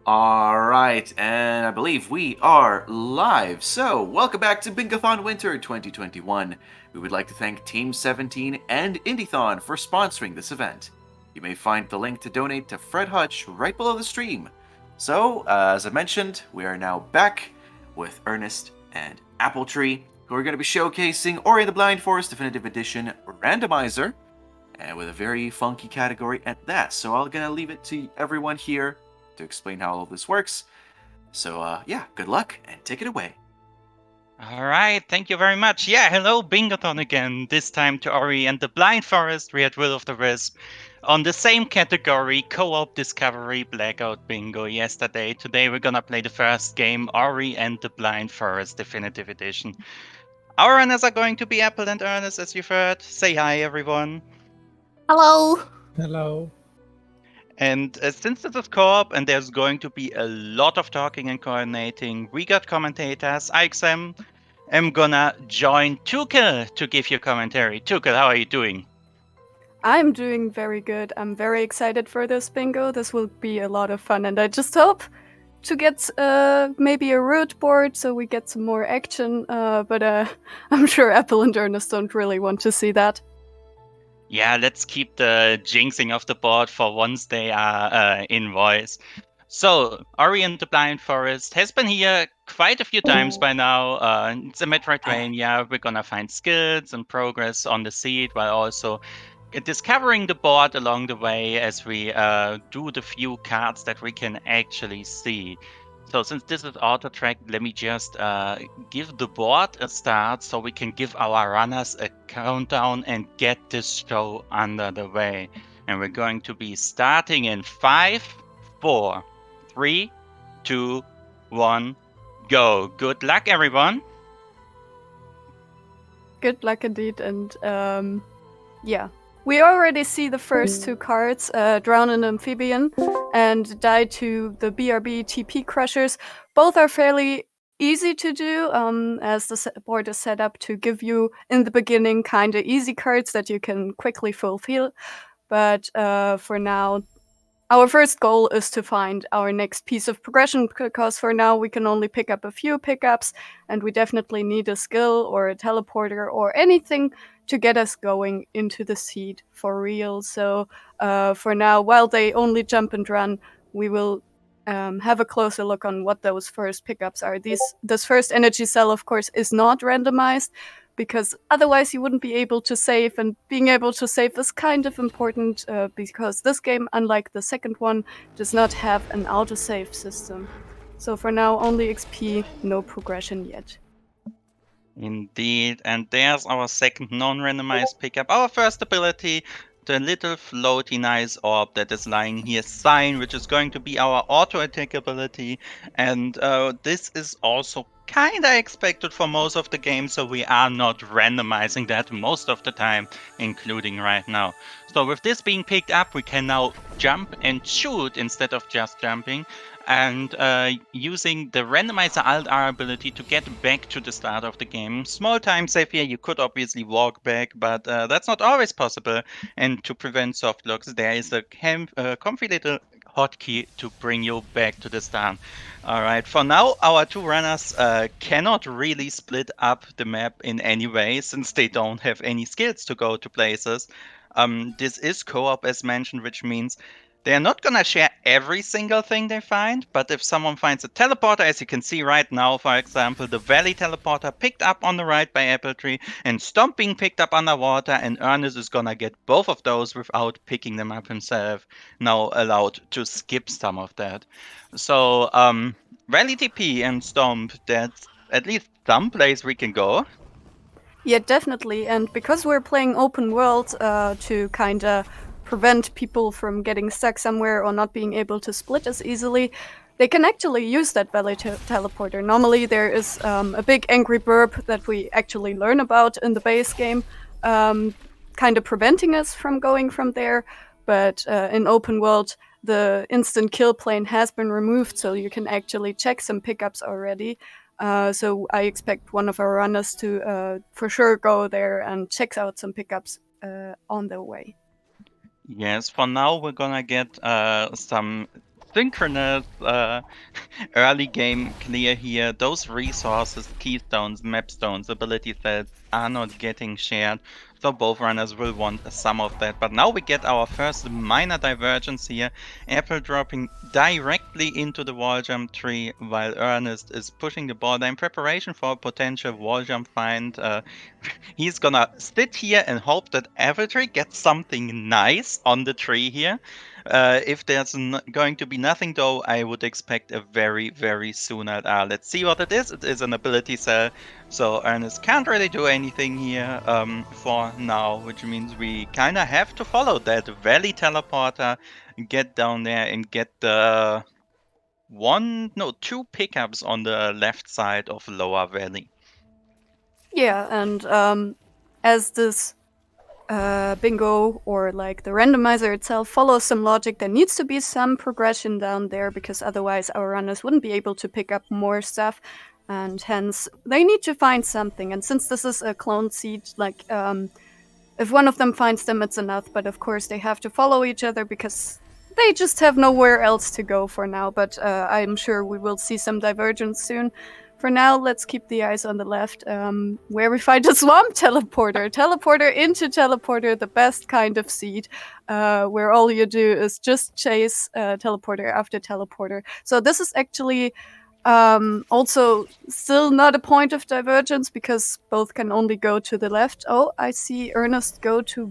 All right, and I believe we are live. So, welcome back to Bingothon Winter 2021. We would like to thank Team 17 and Indiethon for sponsoring this event. You may find the link to donate to Fred Hutch right below the stream. So, as I mentioned, we are now back with Ernest and Appletree, who are going to be showcasing Ori and the Blind Forest Definitive Edition Randomizer, and with a very funky category at that. So, I'm going to leave it to everyone here to explain how all of this works. So, yeah, good luck and take it away. All right, thank you very much. Yeah, hello, Bingothon again. This time to Ori and the Blind Forest. We had Will of the Wisp on the same category, co-op Discovery Blackout Bingo yesterday. Today we're gonna play the first game, Ori and the Blind Forest Definitive Edition. Our runners are going to be Apple and Ernest, as you've heard. Say hi, everyone. Hello. Hello. And since this is co-op and there's going to be a lot of talking and coordinating, we got commentators. IXM, am gonna join Tukel to give you commentary. Tukel, how are you doing? I'm doing very good. I'm very excited for this bingo. This will be a lot of fun, and I just hope to get maybe a root board so we get some more action. But I'm sure Apple and Ernest don't really want to see that. Yeah, let's keep the jinxing of the board for once they are in voice. So, Ori and the Blind Forest has been here quite a few times by now. It's a Metroidvania. We're gonna find skills and progress on the seed while also discovering the board along the way as we do the few cards that we can actually see. So since this is auto track, let me just give the board a start so we can give our runners a countdown and get this show under the way. And we're going to be starting in 5, 4, 3, 2, 1, go. Good luck, everyone. Good luck indeed, and yeah. We already see the first two cards, Drown an Amphibian and Die to the BRB TP Crushers. Both are fairly easy to do, as the board is set up to give you, in the beginning, kind of easy cards that you can quickly fulfill. But for now, our first goal is to find our next piece of progression, because for now we can only pick up a few pickups, and we definitely need a skill or a teleporter or anything to get us going into the seed for real. So for now, while they only jump and run, we will have a closer look on what those first pickups are. This first energy cell, of course, is not randomized, because otherwise you wouldn't be able to save, and being able to save is kind of important because this game, unlike the second one, does not have an autosave system. So for now, only XP, no progression yet. Indeed, and there's our second non-randomized pickup. Our first ability, the little floaty nice orb that is lying here, Sign, which is going to be our auto-attack ability. And this is also kinda expected for most of the game, so we are not randomizing that most of the time, including right now. So with this being picked up, we can now jump and shoot instead of just jumping, and using the Randomizer Alt-R ability to get back to the start of the game. Small time save here, you could obviously walk back, but that's not always possible. And to prevent soft locks, there is a comfy little hotkey to bring you back to the start. Alright, for now, our two runners cannot really split up the map in any way, since they don't have any skills to go to places. This is co-op, as mentioned, which means they're not gonna share every single thing they find, but if someone finds a teleporter, as you can see right now, for example, the Valley teleporter picked up on the right by Appletree, and Stomp being picked up underwater, and Ernest is gonna get both of those without picking them up himself, now allowed to skip some of that. So, Valley TP and Stomp, that's at least some place we can go. Yeah, definitely. And because we're playing open world to kind of prevent people from getting stuck somewhere or not being able to split as easily, they can actually use that Valley teleporter. Normally, there is a big angry burp that we actually learn about in the base game, kind of preventing us from going from there. But in open world, the instant kill plane has been removed, so you can actually check some pickups already. So I expect one of our runners to for sure go there and check out some pickups on their way. Yes, for now we're gonna get some synchronous early game clear here. Those resources, keystones, mapstones, ability sets are not getting shared. So both runners will want some of that. But now we get our first minor divergence here. Apple dropping directly into the wall jump tree while Ernest is pushing the border in preparation for a potential wall jump find. He's gonna sit here and hope that Appletree gets something nice on the tree here. If there's going to be nothing though, I would expect a very, very soon LR. Let's see what it is. It is an ability cell, so Ernest can't really do anything here for now, which means we kind of have to follow that Valley Teleporter, get down there and get the two pickups on the left side of Lower Valley. Yeah, and as this bingo or like the randomizer itself follows some logic, there needs to be some progression down there because otherwise our runners wouldn't be able to pick up more stuff, and hence they need to find something. And since this is a clone seed, like if one of them finds them, it's enough. But of course they have to follow each other because they just have nowhere else to go for now. But I'm sure we will see some divergence soon. For now, let's keep the eyes on the left, where we find a swamp teleporter. Teleporter into teleporter, the best kind of seed, where all you do is just chase teleporter after teleporter. So this is actually also still not a point of divergence because both can only go to the left. Oh, I see Ernest go to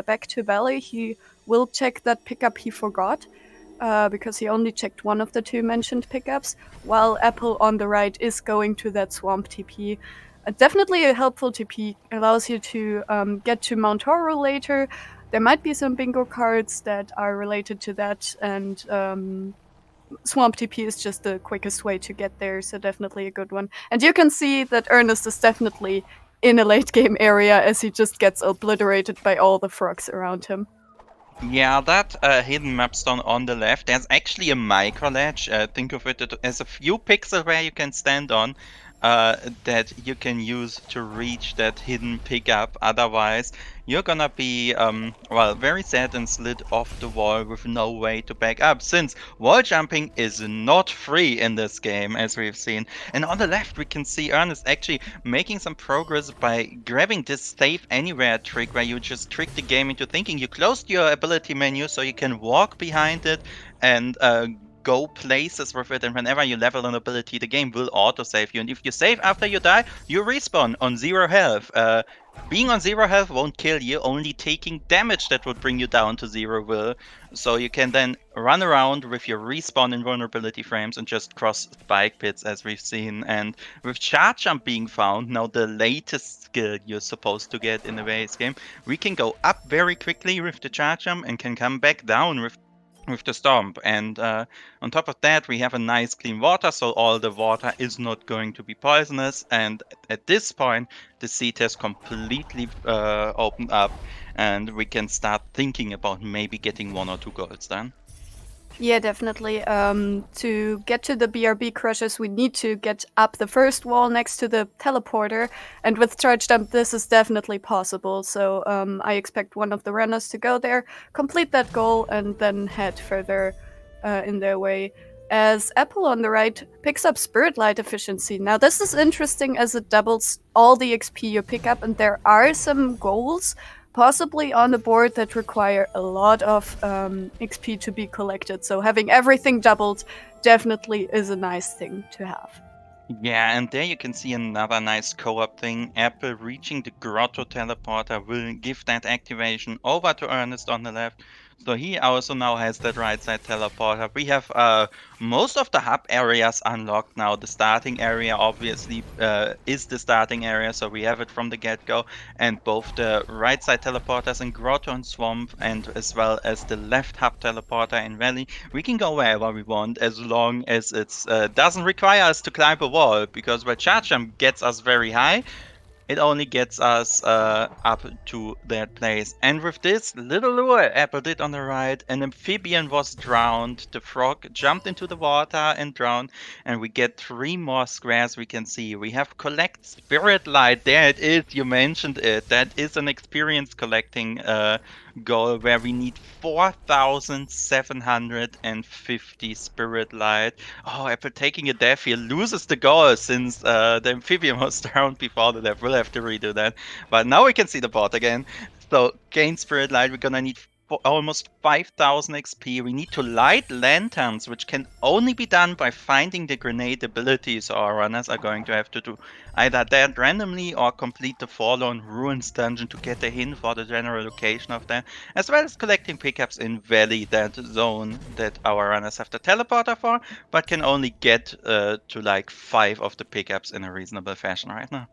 back to Valley. He will check that pickup he forgot. Because he only checked one of the two mentioned pickups, while Apple on the right is going to that swamp TP. Definitely a helpful TP, allows you to get to Mount Horror later. There might be some bingo cards that are related to that, and swamp TP is just the quickest way to get there, so definitely a good one. And you can see that Ernest is definitely in a late game area as he just gets obliterated by all the frogs around him. Yeah, that hidden mapstone on the left, there's actually a micro ledge. Think of it as a few pixels where you can stand on that you can use to reach that hidden pickup. Otherwise, you're gonna be, very sad and slid off the wall with no way to back up, since wall jumping is not free in this game, as we've seen. And on the left, we can see Ernest actually making some progress by grabbing this save anywhere trick, where you just trick the game into thinking you closed your ability menu so you can walk behind it and go places with it, and whenever you level an ability, the game will autosave you. And if you save after you die, you respawn on 0 health. Being on 0 health won't kill you, only taking damage that would bring you down to 0 will. So you can then run around with your respawn invulnerability frames and just cross spike pits, as we've seen. And with charge jump being found, now the latest skill you're supposed to get in the base game, we can go up very quickly with the charge jump and can come back down with the stomp. And on top of that, we have a nice clean water, so all the water is not going to be poisonous. And at this point, the seed has completely opened up, and we can start thinking about maybe getting 1 or 2 golds then. Yeah, definitely. To get to the BRB crushers, we need to get up the first wall next to the teleporter, and with charge jump, this is definitely possible. So I expect one of the runners to go there, complete that goal, and then head further in their way. As Apple on the right picks up Spirit Light efficiency. Now, this is interesting as it doubles all the XP you pick up, and there are some goals possibly on the board that require a lot of XP to be collected. So having everything doubled definitely is a nice thing to have. Yeah, and there you can see another nice co-op thing. Apple reaching the Grotto teleporter will give that activation over to Ernest on the left. So he also now has that right side teleporter. We have most of the hub areas unlocked now. The starting area obviously is the starting area, so we have it from the get-go. And both the right side teleporters in Grotto and Swamp, and as well as the left hub teleporter in Valley, we can go wherever we want as long as it doesn't require us to climb a wall, because while charge jump gets us very high, it only gets us up to that place. And with this little lure Apple did on the right, an amphibian was drowned, the frog jumped into the water and drowned, and we get 3 more squares we can see. We have collect Spirit Light, there it is, you mentioned it. That is an experience collecting goal where we need 4,750 spirit light. Oh, after taking a death, he loses the goal since the amphibian was down before the death. We'll have to redo that. But now we can see the board again. So gain spirit light, we're gonna need almost 5,000 XP. We need to light lanterns, which can only be done by finding the grenade abilities. So our runners are going to have to do either that randomly or complete the Forlorn Ruins dungeon to get a hint for the general location of them, as well as collecting pickups in Valley, that zone that our runners have the teleporter for, but can only get to like 5 of the pickups in a reasonable fashion right now.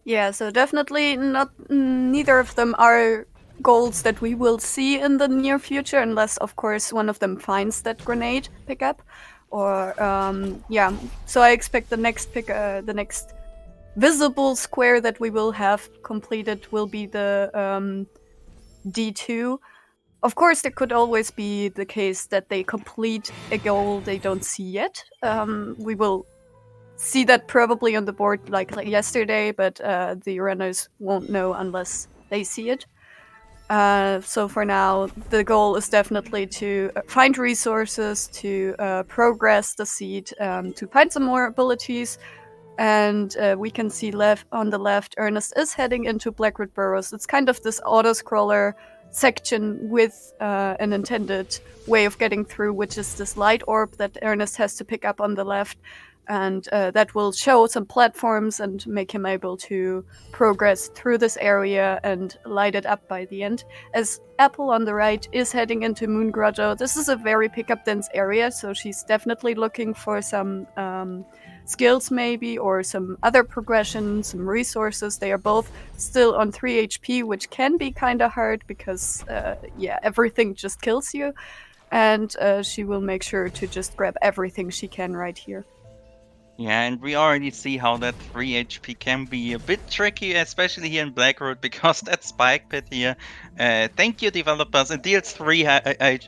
Yeah, so definitely neither of them are goals that we will see in the near future, unless, of course, one of them finds that grenade pickup. Or yeah, so I expect the next the next visible square that we will have completed will be the D2. Of course, there could always be the case that they complete a goal they don't see yet. We will see that probably on the board like yesterday, but the runners won't know unless they see it. So for now, the goal is definitely to find resources, to progress the seed, to find some more abilities. And we can see on the left, Ernest is heading into Blackroot Burrows. It's kind of this auto-scroller section with an intended way of getting through, which is this light orb that Ernest has to pick up on the left. And that will show some platforms and make him able to progress through this area and light it up by the end. As Apple on the right is heading into Moon Grotto, this is a very pickup dense area, so she's definitely looking for some skills maybe, or some other progression, some resources. They are both still on 3 HP, which can be kind of hard because, yeah, everything just kills you. And she will make sure to just grab everything she can right here. Yeah, and we already see how that 3 HP can be a bit tricky, especially here in Blackroot, because that spike pit here, thank you developers, it deals 3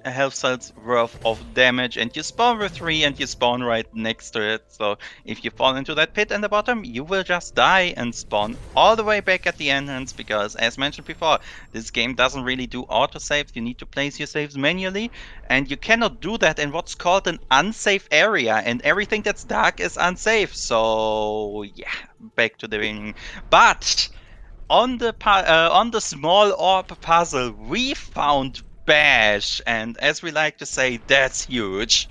health cells worth of damage, and you spawn with 3 and you spawn right next to it. So if you fall into that pit in the bottom, you will just die and spawn all the way back at the entrance, because as mentioned before, this game doesn't really do autosaves. You need to place your saves manually, and you cannot do that in what's called an unsafe area, and everything that's dark is unsafe. So yeah, back to the beginning. But on the small orb puzzle, we found Bash, and as we like to say, that's huge.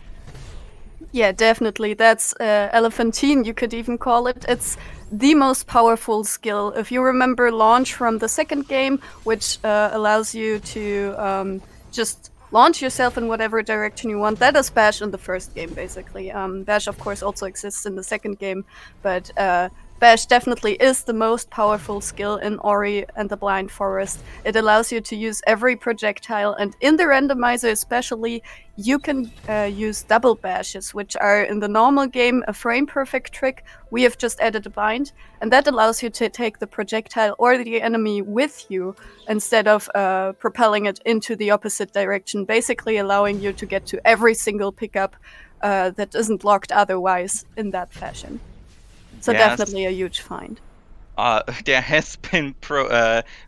Yeah, definitely. That's Elephantine, you could even call it. It's the most powerful skill. If you remember Launch from the second game, which allows you to just launch yourself in whatever direction you want, that is Bash in the first game, basically. Bash, of course, also exists in the second game, but Bash definitely is the most powerful skill in Ori and the Blind Forest. It allows you to use every projectile, and in the randomizer especially, you can use double bashes, which are in the normal game a frame perfect trick. We have just added a bind, and that allows you to take the projectile or the enemy with you instead of propelling it into the opposite direction, basically allowing you to get to every single pickup that isn't locked otherwise in that fashion. So Yes. definitely a huge find. There has been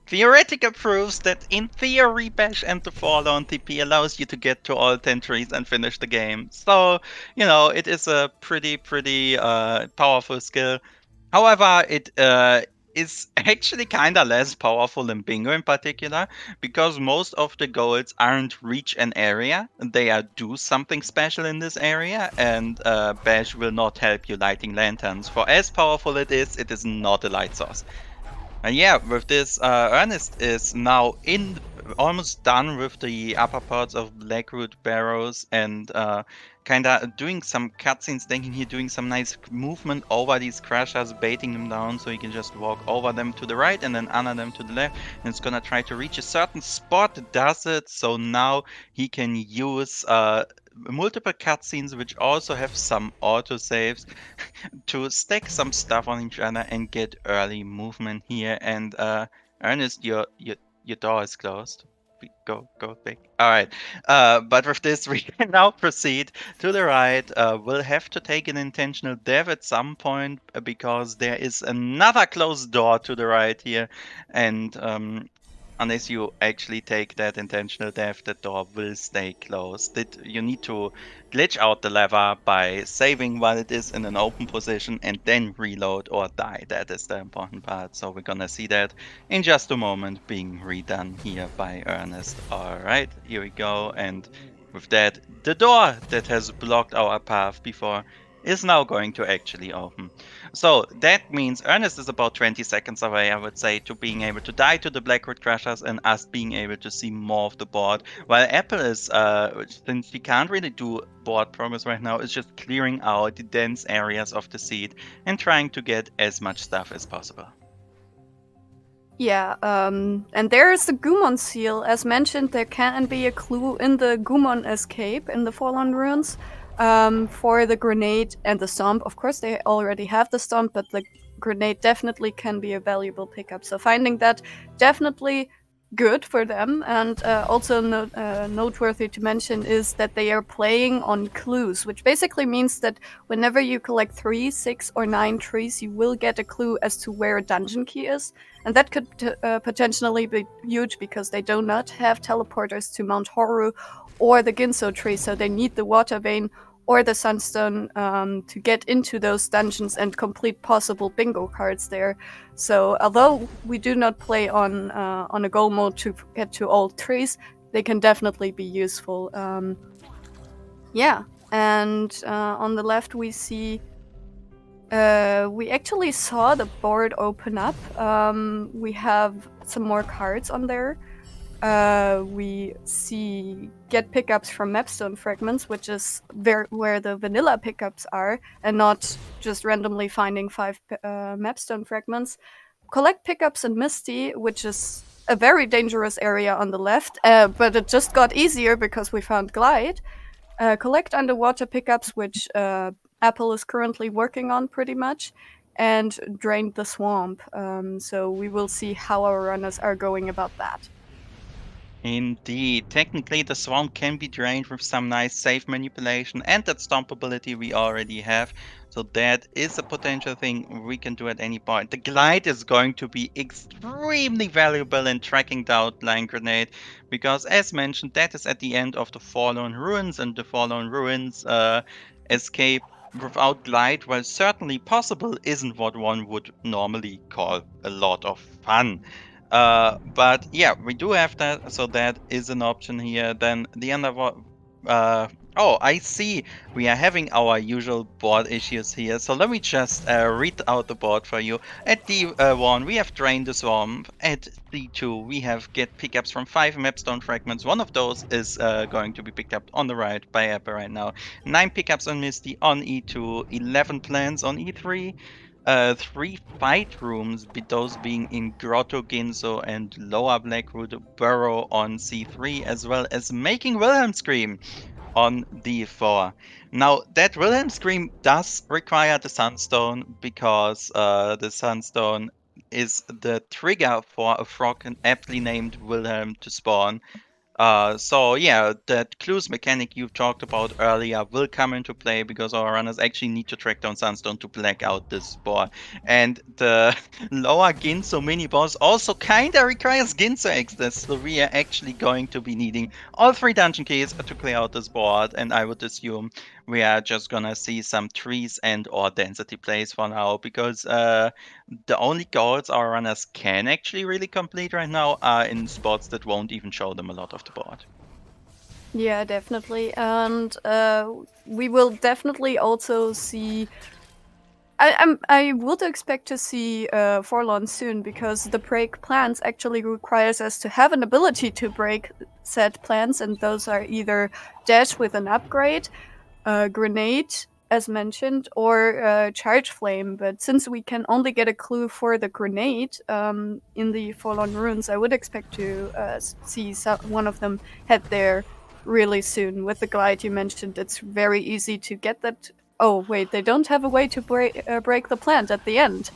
theoretical proofs that in theory Bash and the Forlorn TP allows you to get to all 10 trees and finish the game. So, it is a pretty powerful skill. However, it is actually kind of less powerful in Bingo in particular, because most of the goals aren't reach an area. They are do something special in this area, and Bash will not help you lighting lanterns. For as powerful it is not a light source. And yeah, with this, Ernest is now almost done with the upper parts of Blackroot Barrows, and kind of doing some cutscenes, thinking he's doing some nice movement over these crushers, baiting them down so he can just walk over them to the right and then under them to the left, and it's gonna try to reach a certain spot, does it, so now he can use multiple cutscenes which also have some autosaves to stack some stuff on each other and get early movement here. And Ernest, your door is closed. Go back. All right. But with this, we can now proceed to the right. We'll have to take an intentional dev at some point because there is another closed door to the right here, and unless you actually take that intentional death, the door will stay closed. You need to glitch out the lever by saving while it is in an open position and then reload or die. That is the important part. So we're gonna see that in just a moment being redone here by Ernest. Alright, here we go. And with that, the door that has blocked our path before is now going to actually open. So that means Ernest is about 20 seconds away, I would say, to being able to die to the Blackroot Crushers and us being able to see more of the board. While Apple is, since she can't really do board progress right now, is just clearing out the dense areas of the seed and trying to get as much stuff as possible. Yeah, and there's the Gumon seal. As mentioned, there can be a clue in the Gumon escape in the Fallen Ruins for the grenade and the stomp. Of course, they already have the stomp, but the grenade definitely can be a valuable pickup. So finding that definitely good for them. And also noteworthy to mention is that they are playing on clues, which basically means that whenever you collect 3, 6, or 9 trees, you will get a clue as to where a dungeon key is. And that could potentially be huge because they do not have teleporters to Mount Horu or the Ginso tree, so they need the Water Vein or the Sunstone to get into those dungeons and complete possible bingo cards there. So although we do not play on a goal mode to get to all trees, they can definitely be useful. Yeah, and on the left we see we actually saw the board open up. We have some more cards on there. We see get pickups from mapstone fragments, which is where the vanilla pickups are, and not just randomly finding 5 mapstone fragments. Collect pickups in Misty, which is a very dangerous area on the left, but it just got easier because we found Glide. Collect underwater pickups, which Apple is currently working on pretty much, and drain the swamp. So we will see how our runners are going about that. Indeed. Technically, the swamp can be drained with some nice safe manipulation and that stomp ability we already have. So that is a potential thing we can do at any point. The glide is going to be extremely valuable in tracking the outlying grenade because, as mentioned, that is at the end of the Fallen Ruins, and the Fallen Ruins escape without glide, while certainly possible, isn't what one would normally call a lot of fun. But yeah, we do have that, so that is an option here. Then the other one, oh, I see. We are having our usual board issues here. So let me just read out the board for you. At D1, we have Drain the Swamp. At D2, we have get pickups from 5 mapstone fragments. One of those is going to be picked up on the right by Apple right now. 9 pickups on Misty on E2, 11 plans on E3. 3 fight rooms, those being in Grotto Ginso and Lower Blackroot Burrow on C3, as well as Making Wilhelm Scream on D4. Now, that Wilhelm Scream does require the Sunstone because the Sunstone is the trigger for a frog aptly named Wilhelm to spawn. So yeah, that clues mechanic you talked about earlier will come into play because our runners actually need to track down Sunstone to black out this spore. And the lower Ginso mini boss also kinda requires Ginso access, so we are actually going to be needing all 3 dungeon keys to clear out this board, and I would assume we are just gonna see some trees and or density plays for now because the only goals our runners can actually really complete right now are in spots that won't even show them a lot of the board. Yeah, definitely. And we will definitely also see. I would expect to see Forlorn soon because the break plans actually requires us to have an ability to break said plans, and those are either dash with an upgrade, grenade, as mentioned, or charge flame. But since we can only get a clue for the grenade in the Forlorn Ruins, I would expect to see one of them head there really soon. With the glide you mentioned, it's very easy to get that. Oh wait, they don't have a way to break the plant at the end.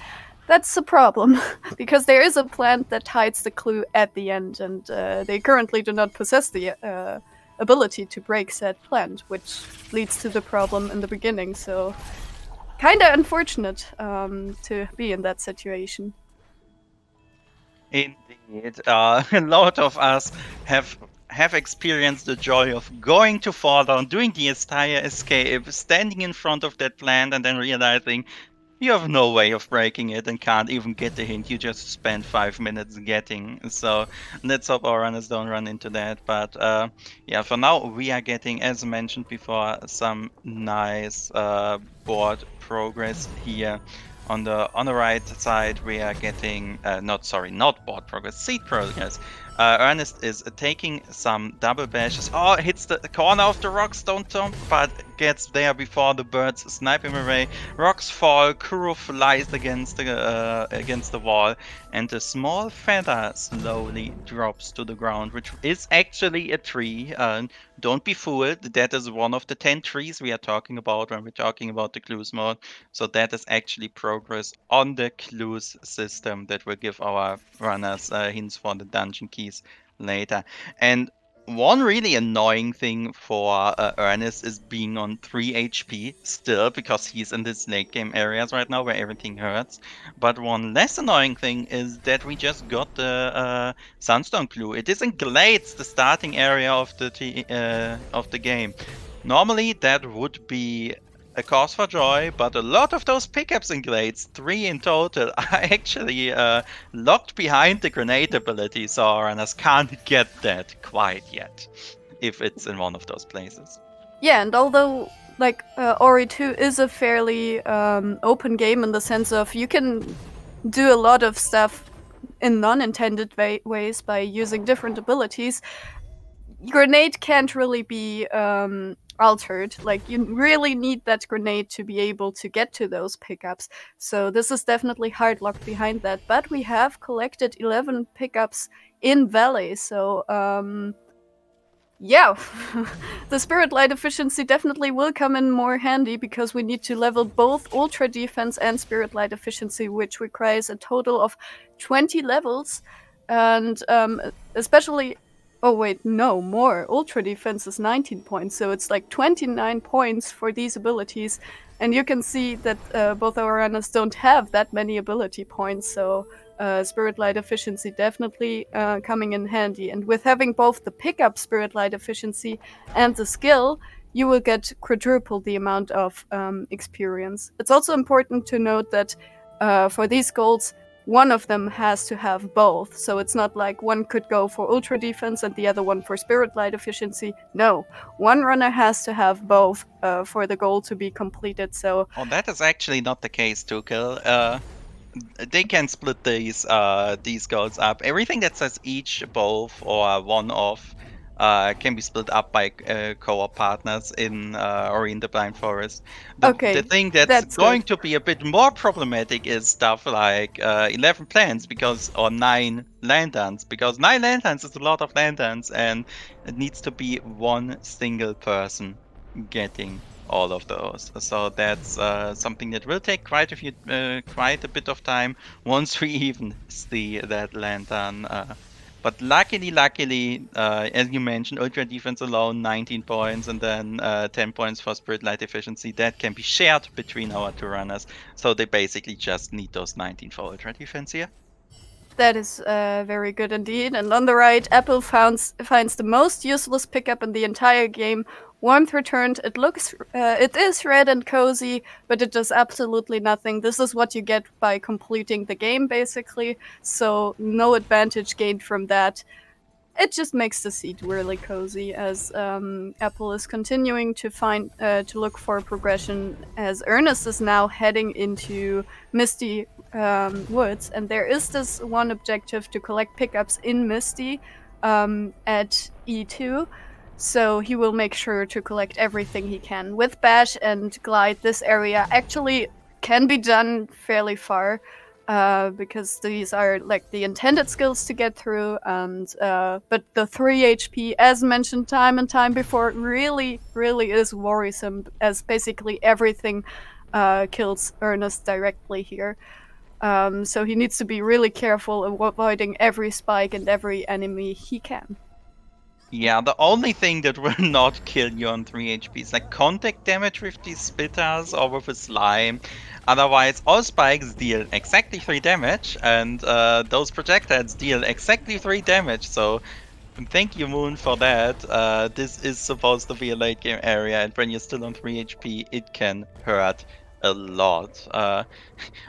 That's a problem because there is a plant that hides the clue at the end, and they currently do not possess the ability to break said plant, which leads to the problem in the beginning. So, kind of unfortunate to be in that situation. Indeed, a lot of us have experienced the joy of going to Fallout, doing the entire escape, standing in front of that plant, and then realizing you have no way of breaking it and can't even get the hint you just spent 5 minutes getting. So let's hope our runners don't run into that. But yeah, for now we are getting, as mentioned before, some nice board progress here. On the right side, we are getting not board progress, seed progress. Ernest is taking some double bashes. Oh, hits the corner of the rocks, don't jump, but gets there before the birds snipe him away. Rocks fall, Kuro flies against the wall, and a small feather slowly drops to the ground, which is actually a tree. Don't be fooled, that is one of the 10 trees we are talking about when we're talking about the clues mode. So that is actually progress on the clues system that will give our runners hints for the dungeon keys later. And one really annoying thing for Ernest is being on 3 HP still, because he's in this late game areas right now where everything hurts. But one less annoying thing is that we just got the Sunstone clue. It is in Glades, the starting area of the game. Normally that would be a cause for joy, but a lot of those pickups in Glades, 3 in total, are actually locked behind the grenade ability, so our runners can't get that quite yet, if it's in one of those places. Yeah, and although like Ori 2 is a fairly open game in the sense of you can do a lot of stuff in non-intended ways by using different abilities, grenade can't really be altered. Like, you really need that grenade to be able to get to those pickups. So this is definitely hard locked behind that. But we have collected 11 pickups in Valley, so yeah, the Spirit Light efficiency definitely will come in more handy, because we need to level both Ultra Defense and Spirit Light efficiency, which requires a total of 20 levels. And especially, oh wait, no, more. Ultra Defense is 19 points, so it's like 29 points for these abilities. And you can see that both our runners don't have that many ability points, so Spirit Light efficiency definitely coming in handy. And with having both the pickup Spirit Light efficiency and the skill, you will get quadruple the amount of experience. It's also important to note that for these goals, one of them has to have both. So it's not like one could go for Ultra Defense and the other one for Spirit Light efficiency. No, one runner has to have both for the goal to be completed. So that is actually not the case, Tukel. They can split these goals up. Everything that says each, both, or one off can be split up by co-op partners in the Blind Forest. The thing that's going to be a bit more problematic is stuff like 11 plants or 9 lanterns, because 9 lanterns is a lot of lanterns, and it needs to be one single person getting all of those. So that's something that will take quite a bit of time once we even see that lantern. But luckily, as you mentioned, Ultra Defense alone, 19 points, and then 10 points for Spirit Light Efficiency. That can be shared between our two runners. So they basically just need those 19 for Ultra Defense here. That is very good indeed. And on the right, Apple finds the most useless pickup in the entire game. Warmth returned. It is red and cozy, but it does absolutely nothing. This is what you get by completing the game, basically. So no advantage gained from that. It just makes the seat really cozy, as Apple is continuing to look for progression, as Ernest is now heading into Misty Woods, and there is this one objective to collect pickups in Misty at E2. So he will make sure to collect everything he can. With Bash and Glide, this area actually can be done fairly far. Because these are like the intended skills to get through, and but the 3 HP, as mentioned time and time before, really is worrisome, as basically everything kills Ernest directly here. So he needs to be really careful of avoiding every spike and every enemy he can. Yeah, the only thing that will not kill you on 3 HP is like contact damage with these spitters or with a slime. Otherwise, all spikes deal exactly 3 damage, and those projectiles deal exactly 3 damage. So thank you, Moon, for that. This is supposed to be a late game area, and when you're still on 3 HP, it can hurt a lot.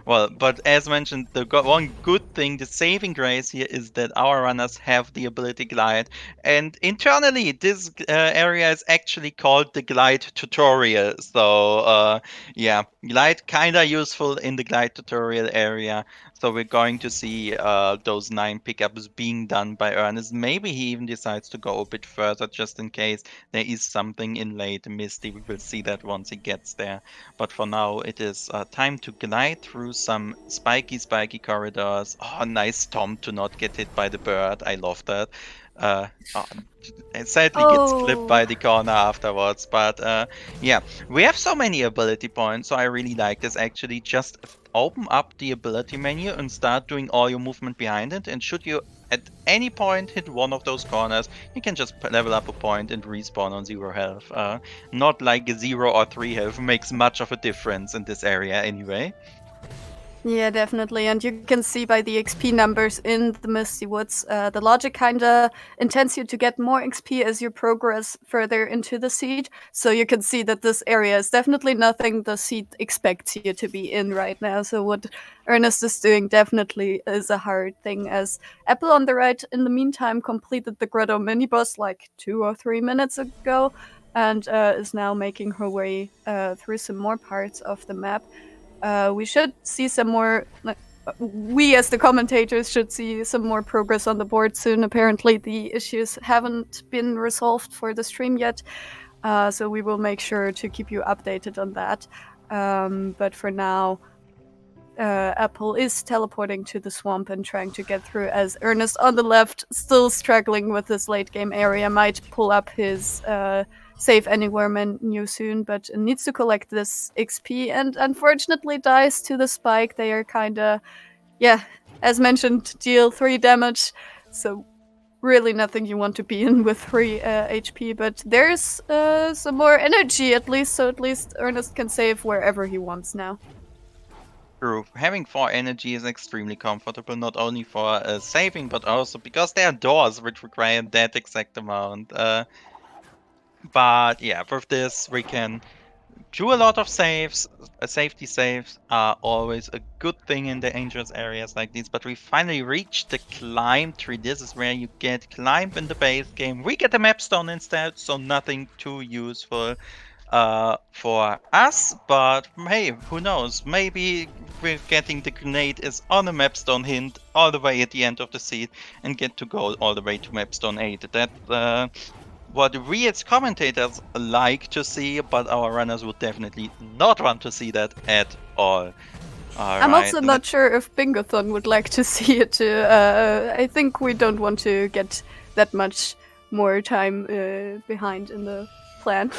Well, but as mentioned, the one good thing, the saving grace here is that our runners have the ability glide, and internally, this area is actually called the glide tutorial. So, yeah, glide kinda useful in the glide tutorial area. So we're going to see those 9 pickups being done by Ernest. Maybe he even decides to go a bit further just in case there is something in late Misty. We will see that once he gets there. But for now, it is time to glide through some spiky corridors. Oh, nice Tom to not get hit by the bird. I love that. Uh, oh, it sadly gets clipped by the corner afterwards. But yeah, we have so many ability points, so I really like this actually. Just open up the ability menu and start doing all your movement behind it. And should you at any point hit one of those corners, you can just level up a point and respawn on 0 health. Not like 0 or 3 health makes much of a difference in this area anyway. Yeah, definitely. And you can see by the XP numbers in the Misty Woods, the logic kinda intends you to get more XP as you progress further into the seed. So you can see that this area is definitely nothing the seed expects you to be in right now. So what Ernest is doing definitely is a hard thing, as Apple on the right, in the meantime, completed the Grotto mini boss like 2 or 3 minutes ago, and is now making her way through some more parts of the map. We should see some more. We, as the commentators, should see some more progress on the board soon. Apparently, the issues haven't been resolved for the stream yet, so we will make sure to keep you updated on that. But for now, Apple is teleporting to the swamp and trying to get through, as Ernest on the left, still struggling with this late game area, might pull up his save anywhere menu soon, but needs to collect this XP and unfortunately dies to the spike. They are kinda, yeah, as mentioned, deal 3 damage, so really nothing you want to be in with 3 HP, but there's some more energy at least, so at least Ernest can save wherever he wants now. True. Having 4 energy is extremely comfortable, not only for saving, but also because there are doors which require that exact amount. But yeah, with this, we can do a lot of saves. Safety saves are always a good thing in the dangerous areas like these. But we finally reached the climb tree. This is where you get climb in the base game. We get a map stone instead, so nothing too useful for us. But hey, who knows? Maybe we're getting the grenade is on a mapstone hint all the way at the end of the seed and get to go all the way to mapstone 8. That what we as commentators like to see, but our runners would definitely not want to see that at all. I'm also not sure if Bingothon would like to see it too. I think we don't want to get that much more time behind in the plan.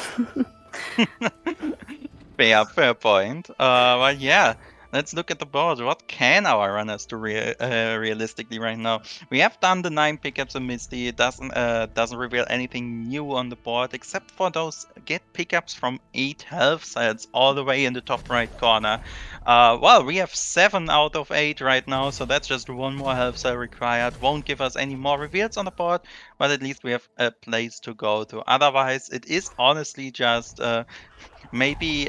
Fair point. Well, yeah. Let's look at the board. What can our runners do realistically right now? We have done the 9 pickups in Misty. It doesn't reveal anything new on the board except for those get pickups from 8 health cells all the way in the top right corner. Well, we have 7 out of 8 right now, so that's just 1 more health cell required. Won't give us any more reveals on the board, but at least we have a place to go to. Otherwise, it is honestly just maybe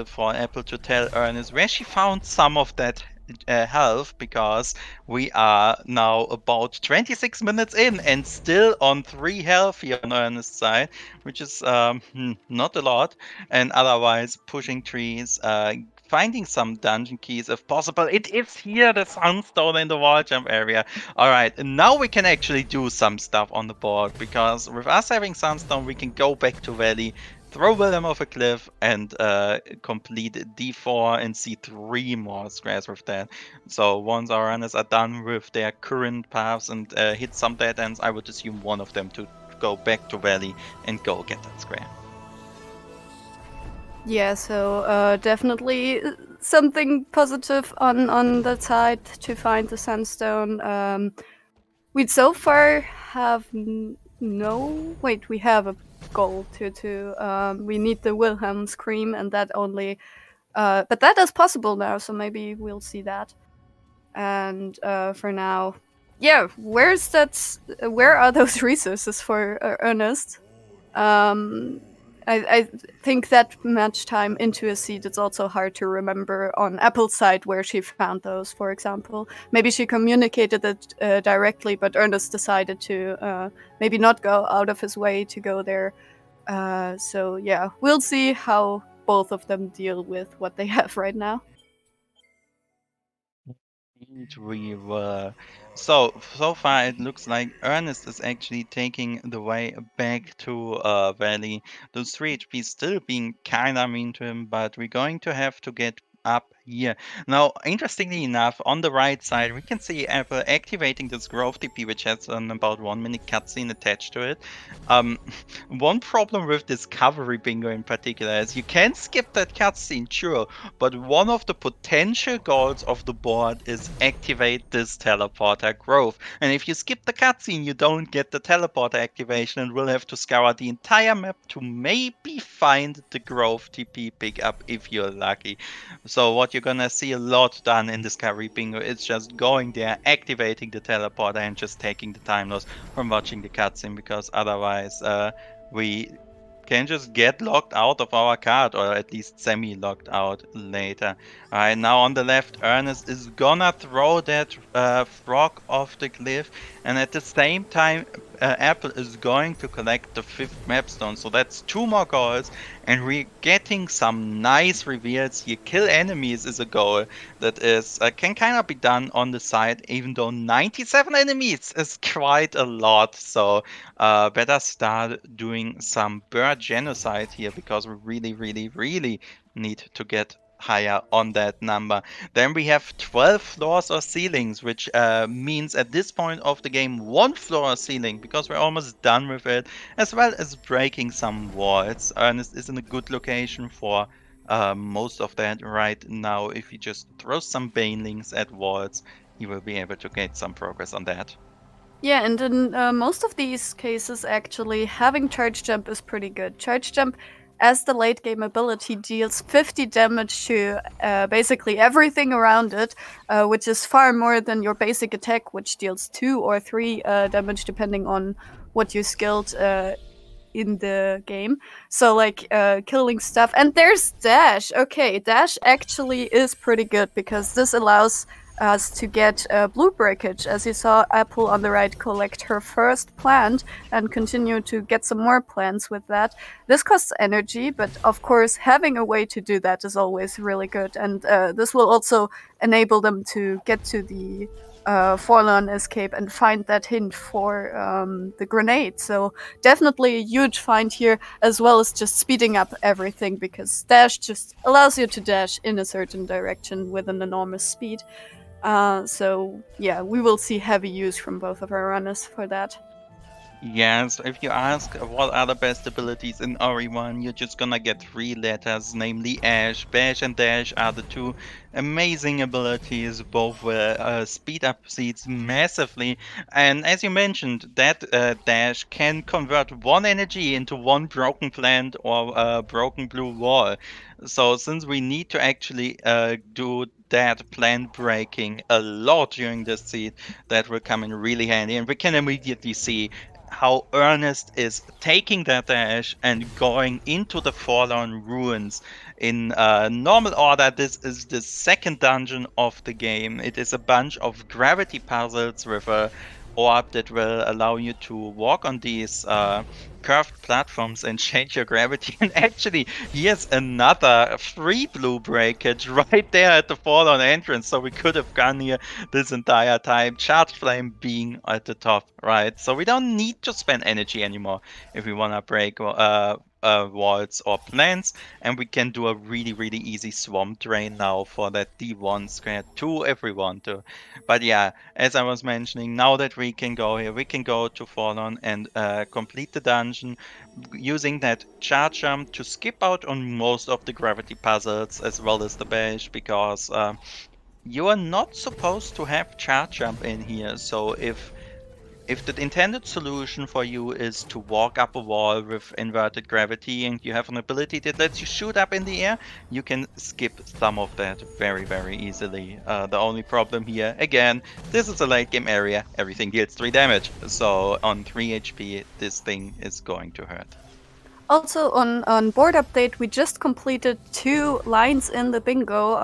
for Apple to tell Ernest where she found some of that health, because we are now about 26 minutes in and still on 3 health here on Ernest's side, which is not a lot. And otherwise, pushing trees, finding some dungeon keys if possible. It is here, the sunstone in the wall jump area. All right, and now we can actually do some stuff on the board, because with us having sunstone, we can go back to Valley, throw William off a cliff, and complete D4 and see 3 more squares with that. So once our runners are done with their current paths and hit some dead ends, I would assume one of them to go back to Valley and go get that square. Yeah, so definitely something positive on that side to find the Sunstone. We so far have No, wait, we have a goal to we need the Wilhelm scream, and that only but that is possible now, so maybe we'll see that. And for now, yeah, where are those resources for Ernest? I think that much time into a seed, it's also hard to remember on Apple's side where she found those, for example. Maybe she communicated it directly, but Ernest decided to maybe not go out of his way to go there. So yeah, we'll see how both of them deal with what they have right now. And we were. So far it looks like Ernest is actually taking the way back to Valley. Those 3 HP still being kinda mean to him, but we're going to have to get up here. Now, interestingly enough, on the right side, we can see Apple activating this Grove TP, which has an about 1-minute cutscene attached to it. One problem with Discovery Bingo in particular is you can skip that cutscene, sure, but one of the potential goals of the board is activate this teleporter Grove. And if you skip the cutscene, you don't get the teleporter activation and will have to scour the entire map to maybe find the Grove TP pickup if you're lucky. So what you're gonna see a lot done in Discovery Bingo is just going there, activating the teleporter and just taking the time loss from watching the cutscene, because otherwise we can just get locked out of our card, or at least semi-locked out later. Alright, now on the left, Ernest is gonna throw that frog off the cliff, and at the same time, Apple is going to collect the 5th mapstone. So that's 2 more goals, and we're getting some nice reveals here. Kill enemies is a goal that is can kind of be done on the side, even though 97 enemies is quite a lot. So better start doing some bird genocide here, because we really need to get higher on that number. Then we have 12 floors or ceilings, which means at this point of the game 1 floor or ceiling, because we're almost done with it, as well as breaking some walls. Ernest is in a good location for most of that right now. If he just throws some banelings at walls, he will be able to get some progress on that. Yeah, and in most of these cases, actually, having Charge Jump is pretty good. Charge Jump, as the late game ability, deals 50 damage to basically everything around it, which is far more than your basic attack, which deals 2 or 3 damage depending on what you skilled in the game. So, like, killing stuff. And there's Dash. Okay, Dash actually is pretty good because this allows us to get blue breakage. As you saw, Apple on the right collect her first plant and continue to get some more plants with that. This costs energy, but of course, having a way to do that is always really good. And this will also enable them to get to the forlorn escape and find that hint for the grenade. So definitely a huge find here, as well as just speeding up everything, because dash just allows you to dash in a certain direction with an enormous speed. So yeah, we will see heavy use from both of our runners for that. Yes, if you ask what are the best abilities in RE1, you're just gonna get 3 letters, namely Ash. Bash and Dash are the 2 amazing abilities, both will speed up seeds massively. And as you mentioned, that Dash can convert 1 energy into 1 broken plant or broken blue wall. So since we need to actually do that plant breaking a lot during this seed, that will come in really handy. And we can immediately see how Ernest is taking that dash and going into the Forlorn Ruins in normal order. This is the 2nd dungeon of the game. It is a bunch of gravity puzzles with a orb that will allow you to walk on these curved platforms and change your gravity. And actually, here's another free blue breakage right there at the Forlorn entrance. So we could have gone here this entire time. Charged Flame being at the top, right? So we don't need to spend energy anymore if we want to break walls or plants, and we can do a really easy swamp drain now for that D1 square 2 if we want to. But yeah, as I was mentioning, now that we can go here, we can go to Fallen and complete the dungeon using that charge jump to skip out on most of the gravity puzzles as well as the bash, because you are not supposed to have charge jump in here. So if if the intended solution for you is to walk up a wall with inverted gravity and you have an ability that lets you shoot up in the air, you can skip some of that very, very easily. The only problem here, again, this is a late game area, everything deals 3 damage, so on 3 HP this thing is going to hurt. Also, on board update, we just completed 2 lines in the bingo.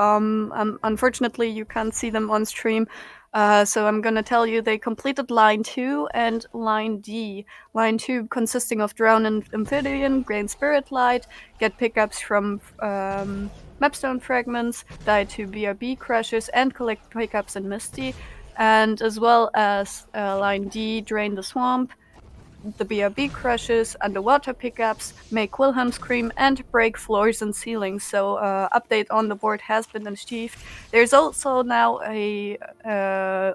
Unfortunately, you can't see them on stream, so I'm gonna tell you they completed line 2 and line D. Line 2 consisting of Drown in Amphibian, Grain Spirit Light, get pickups from Mapstone Fragments, die to BRB Crashes, and collect pickups in Misty, and as well as line D, Drain the Swamp, the BRB crushes, underwater pickups, make Wilhelm scream, and break floors and ceilings. So update on the board has been achieved. There's also now a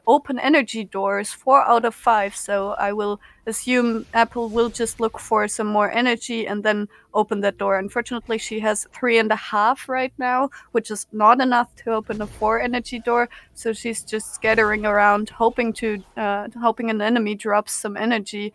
open energy doors, 4 out of 5. So I will assume Apple will just look for some more energy and then open that door. Unfortunately, she has 3.5 right now, which is not enough to open a 4 energy door. So she's just scattering around, hoping an enemy drops some energy.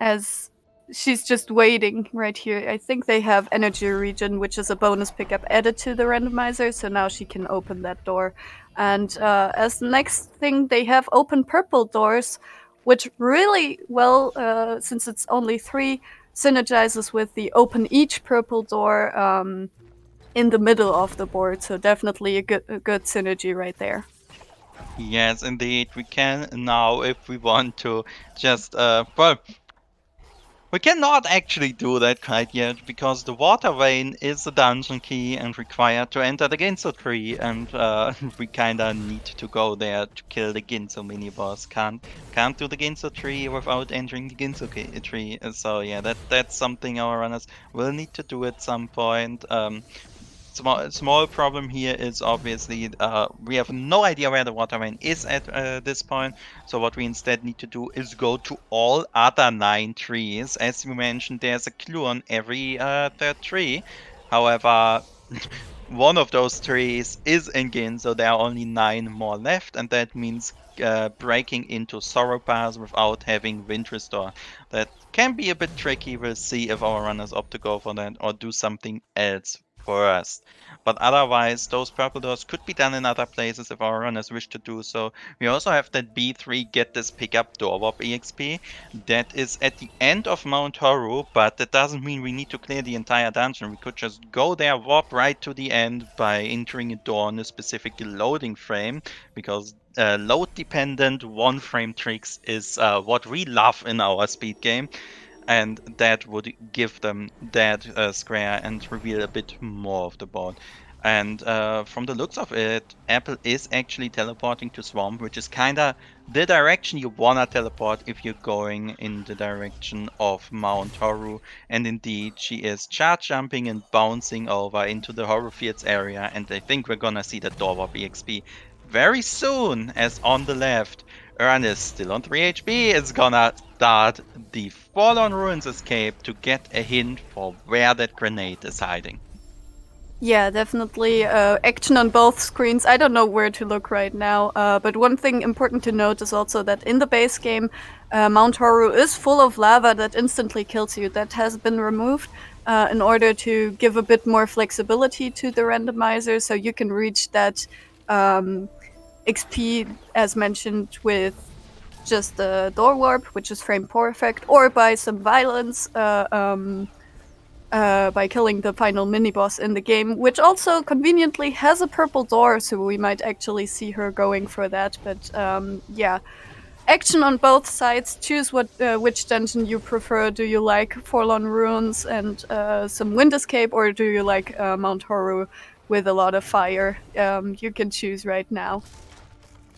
As she's just waiting right here. I think they have energy region, which is a bonus pickup added to the randomizer, so now she can open that door. And as the next thing, they have open purple doors, which really well, since it's only 3, synergizes with the open each purple door in the middle of the board. So definitely a good synergy right there. Yes, indeed, we can now, if we want to, just, well, we cannot actually do that quite yet, because the water vein is a dungeon key and required to enter the Ginso tree, and we kinda need to go there to kill the Ginso mini-boss. Can't do the Ginso tree without entering the Ginso tree, so yeah, that's something our runners will need to do at some point. Small problem here is obviously we have no idea where the water vein is at this point. So what we instead need to do is go to all other 9 trees. As you mentioned, there's a clue on every 3rd tree. However, one of those trees is in Gin, so there are only 9 more left, and that means breaking into Sorrow Pass without having Wind Restore. That can be a bit tricky. We'll see if our runners opt to go for that or do something else first. But otherwise, those purple doors could be done in other places if our runners wish to do so. We also have that B3 get this pickup door warp EXP. That is at the end of Mount Horu, but that doesn't mean we need to clear the entire dungeon. We could just go there, warp right to the end by entering a door on a specific loading frame, because load dependent 1-frame tricks is what we love in our speed game. And that would give them that square and reveal a bit more of the board. And from the looks of it, Apple is actually teleporting to Swamp, which is kinda the direction you wanna teleport if you're going in the direction of Mount Horu. And indeed, she is charge jumping and bouncing over into the Horu Fields area, and I think we're gonna see the door warp EXP very soon, as on the left, Ernest, still on 3 HP, is gonna start the Forlorn Ruins escape to get a hint for where that grenade is hiding. Yeah, definitely. Action on both screens. I don't know where to look right now, but one thing important to note is also that in the base game, Mount Horu is full of lava that instantly kills you. That has been removed in order to give a bit more flexibility to the randomizer, so you can reach that XP, as mentioned, with just the door warp, which is frame perfect, or by some violence, by killing the final mini-boss in the game, which also conveniently has a purple door, so we might actually see her going for that. But yeah, action on both sides. Choose which dungeon you prefer. Do you like Forlorn Ruins and some Wind Escape, or do you like Mount Horu with a lot of fire? You can choose right now.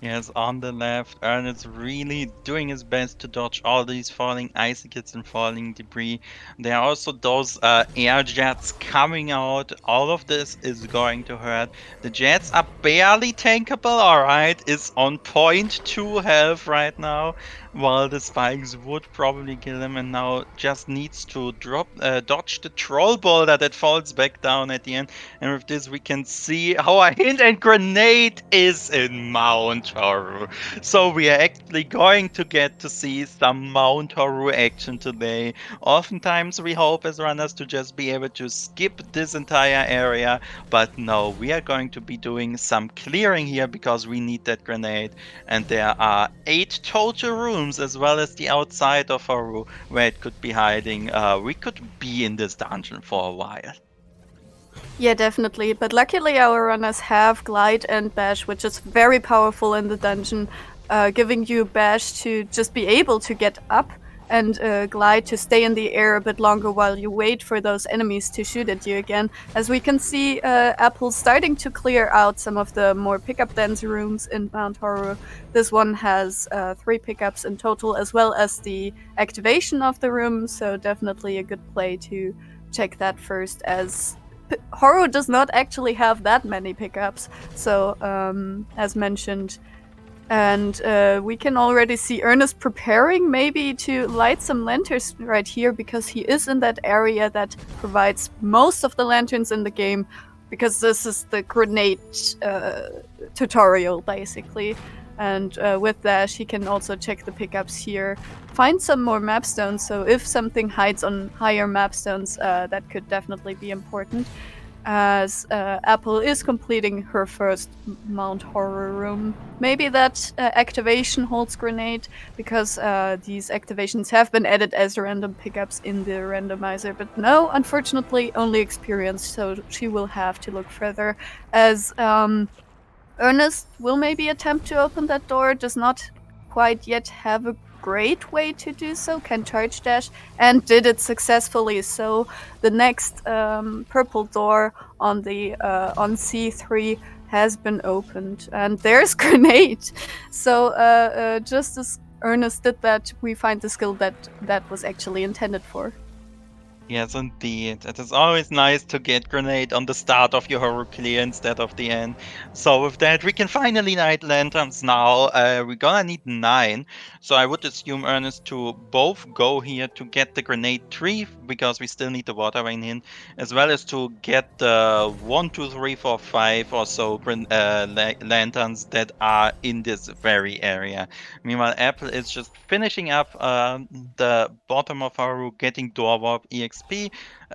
Yes, on the left, Ernest really doing his best to dodge all these falling icicles and falling debris. There are also those air jets coming out. All of this is going to hurt. The jets are barely tankable, alright, is on 0.2 health right now. while the spikes would probably kill him, and now just needs to dodge the troll boulder that falls back down at the end. And with this, we can see how a hint and grenade is in Mount Horu. So we are actually going to get to see some Mount Horu action today. Oftentimes, we hope as runners to just be able to skip this entire area, but no, we are going to be doing some clearing here because we need that grenade. And there are 8 total rooms as well as the outside of Horu where it could be hiding. We could be in this dungeon for a while. Yeah, definitely. But luckily, our runners have Glide and Bash, which is very powerful in the dungeon, giving you Bash to just be able to get up, and Glide to stay in the air a bit longer while you wait for those enemies to shoot at you again. As we can see, Apple starting to clear out some of the more pickup dense rooms in Mount Horu. This one has 3 pickups in total, as well as the activation of the room, so definitely a good play to check that first, as Horu does not actually have that many pickups, so as mentioned. And we can already see Ernest preparing maybe to light some lanterns right here, because he is in that area that provides most of the lanterns in the game, because this is the grenade tutorial basically. And with that, he can also check the pickups here, find some more map stones. So if something hides on higher map stones, that could definitely be important. As Apple is completing her first Mount Horror room. Maybe that activation holds grenade, because these activations have been added as random pickups in the randomizer. But no, unfortunately, only experience, so she will have to look further. As Ernest will maybe attempt to open that door, does not quite yet have a great way to do so, can charge dash, and did it successfully. So the next purple door on the on C3 has been opened, and there's grenade. So just as Ernest did that, we find the skill that was actually intended for. Yes, indeed. It is always nice to get grenade on the start of your horror clear instead of the end. So with that, we can finally light lanterns now. We're gonna need 9. So I would assume Ernest to both go here to get the grenade tree, because we still need the water vein in, as well as to get the 1, 2, 3, 4, 5 or so lanterns that are in this very area. Meanwhile, Apple is just finishing up the bottom of our getting door warp EXP,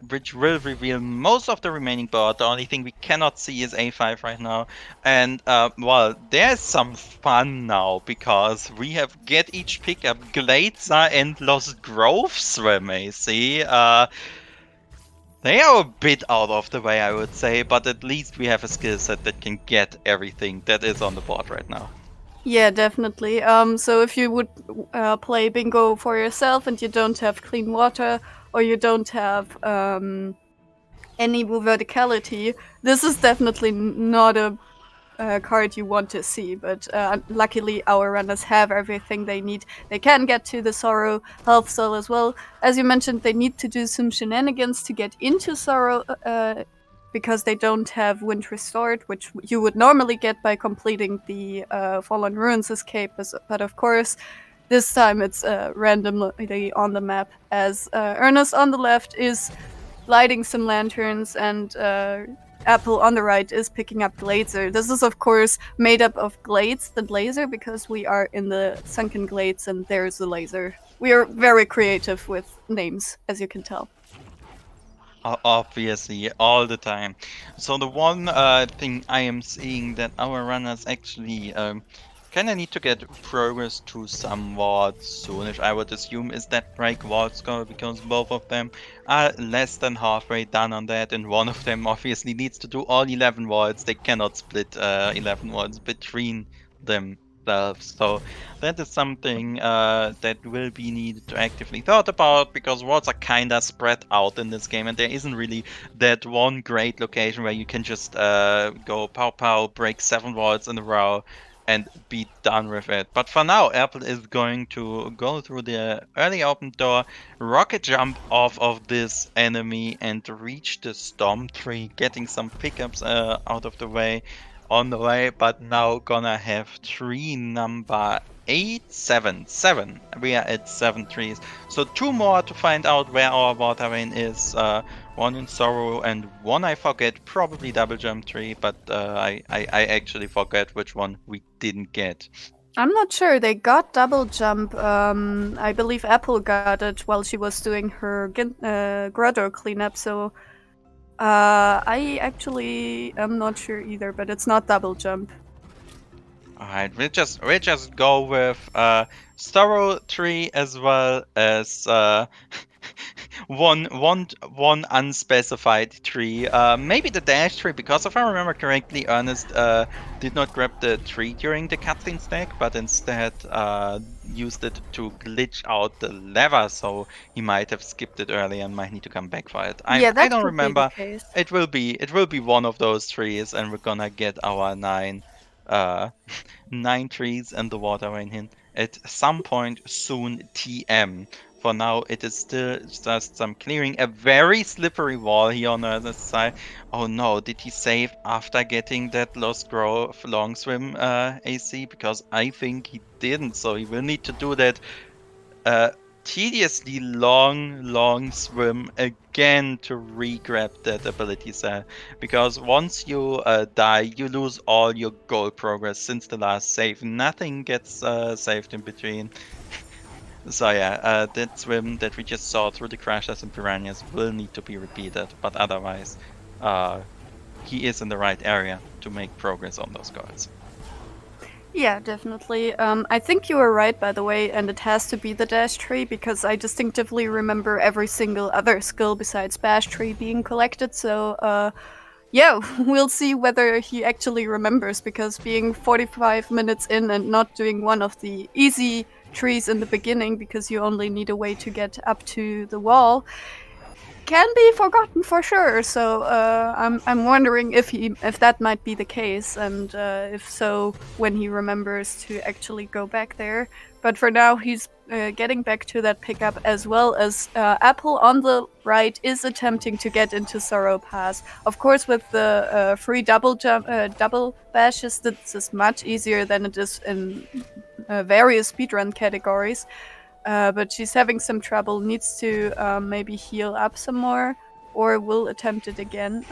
which will reveal most of the remaining board. The only thing we cannot see is A5 right now. And well, there's some fun now, because we have get each pickup Glazer and Lost Groves, we may see. They are a bit out of the way, I would say, but at least we have a skill set that can get everything that is on the board right now. Yeah, definitely. So if you would play bingo for yourself and you don't have clean water, or you don't have any verticality, this is definitely not a card you want to see. But luckily, our runners have everything they need. They can get to the Sorrow Health Soul as well. As you mentioned, they need to do some shenanigans to get into Sorrow, because they don't have Wind Restored, which you would normally get by completing the Fallen Ruins escape. But of course, this time it's randomly on the map, as Ernest on the left is lighting some lanterns, and Apple on the right is picking up Glazer. This is, of course, made up of Glades and Laser, because we are in the Sunken Glades and there's the laser. We are very creative with names, as you can tell. Obviously, all the time. So the one thing I am seeing that our runners actually kind of need to get progress to somewhat soonish, I would assume, is that break wall score, because both of them are less than halfway done on that, and one of them obviously needs to do all 11 walls. They cannot split 11 walls between them. So that is something that will be needed to actively thought about, because walls are kinda spread out in this game, and there isn't really that one great location where you can just go pow pow, break 7 walls in a row, and be done with it. But for now, Apple is going to go through the early open door, rocket jump off of this enemy, and reach the storm tree, getting some pickups out of the way on the way, but now gonna have 3 number 7. We are at 7 trees. So 2 more to find out where our water vein is. 1 in Sorrow and 1 I forget, probably double jump tree, but I actually forget which one we didn't get. I'm not sure. They got double jump. I believe Apple got it while she was doing her grotto cleanup. So I actually am not sure either, but it's not double jump. Alright, we'll just go with Sorrow tree as well as one unspecified tree. Maybe the dash tree, because if I remember correctly, Ernest did not grab the tree during the cutscene stack, but instead used it to glitch out the lever, so he might have skipped it earlier and might need to come back for it. Yeah, I that don't could be the remember. case. It will be one of those trees, and we're gonna get our 9 trees and the water vein in at some point soon. TM. For now, it is still just some clearing. A very slippery wall here on the other side. Oh no, did he save after getting that Lost Grove long swim AC? Because I think he didn't, so he will need to do that tediously long swim again to re-grab that ability cell. Because once you die, you lose all your goal progress since the last save. Nothing gets saved in between. So yeah, that swim that we just saw through the crashes and piranhas will need to be repeated, but otherwise, he is in the right area to make progress on those goals. Yeah, definitely. I think you were right, by the way, and it has to be the dash tree because I distinctively remember every single other skill besides bash tree being collected. So, yeah, we'll see whether he actually remembers because being 45 minutes in and not doing one of the easy trees in the beginning because you only need a way to get up to the wall can be forgotten for sure. So I'm wondering if that might be the case, and if so, when he remembers to actually go back there. But for now, he's getting back to that pickup as well as Apple on the right is attempting to get into Sorrow Pass. Of course, with the free double bashes, this is much easier than it is in various speedrun categories. But she's having some trouble, needs to maybe heal up some more, or will attempt it again.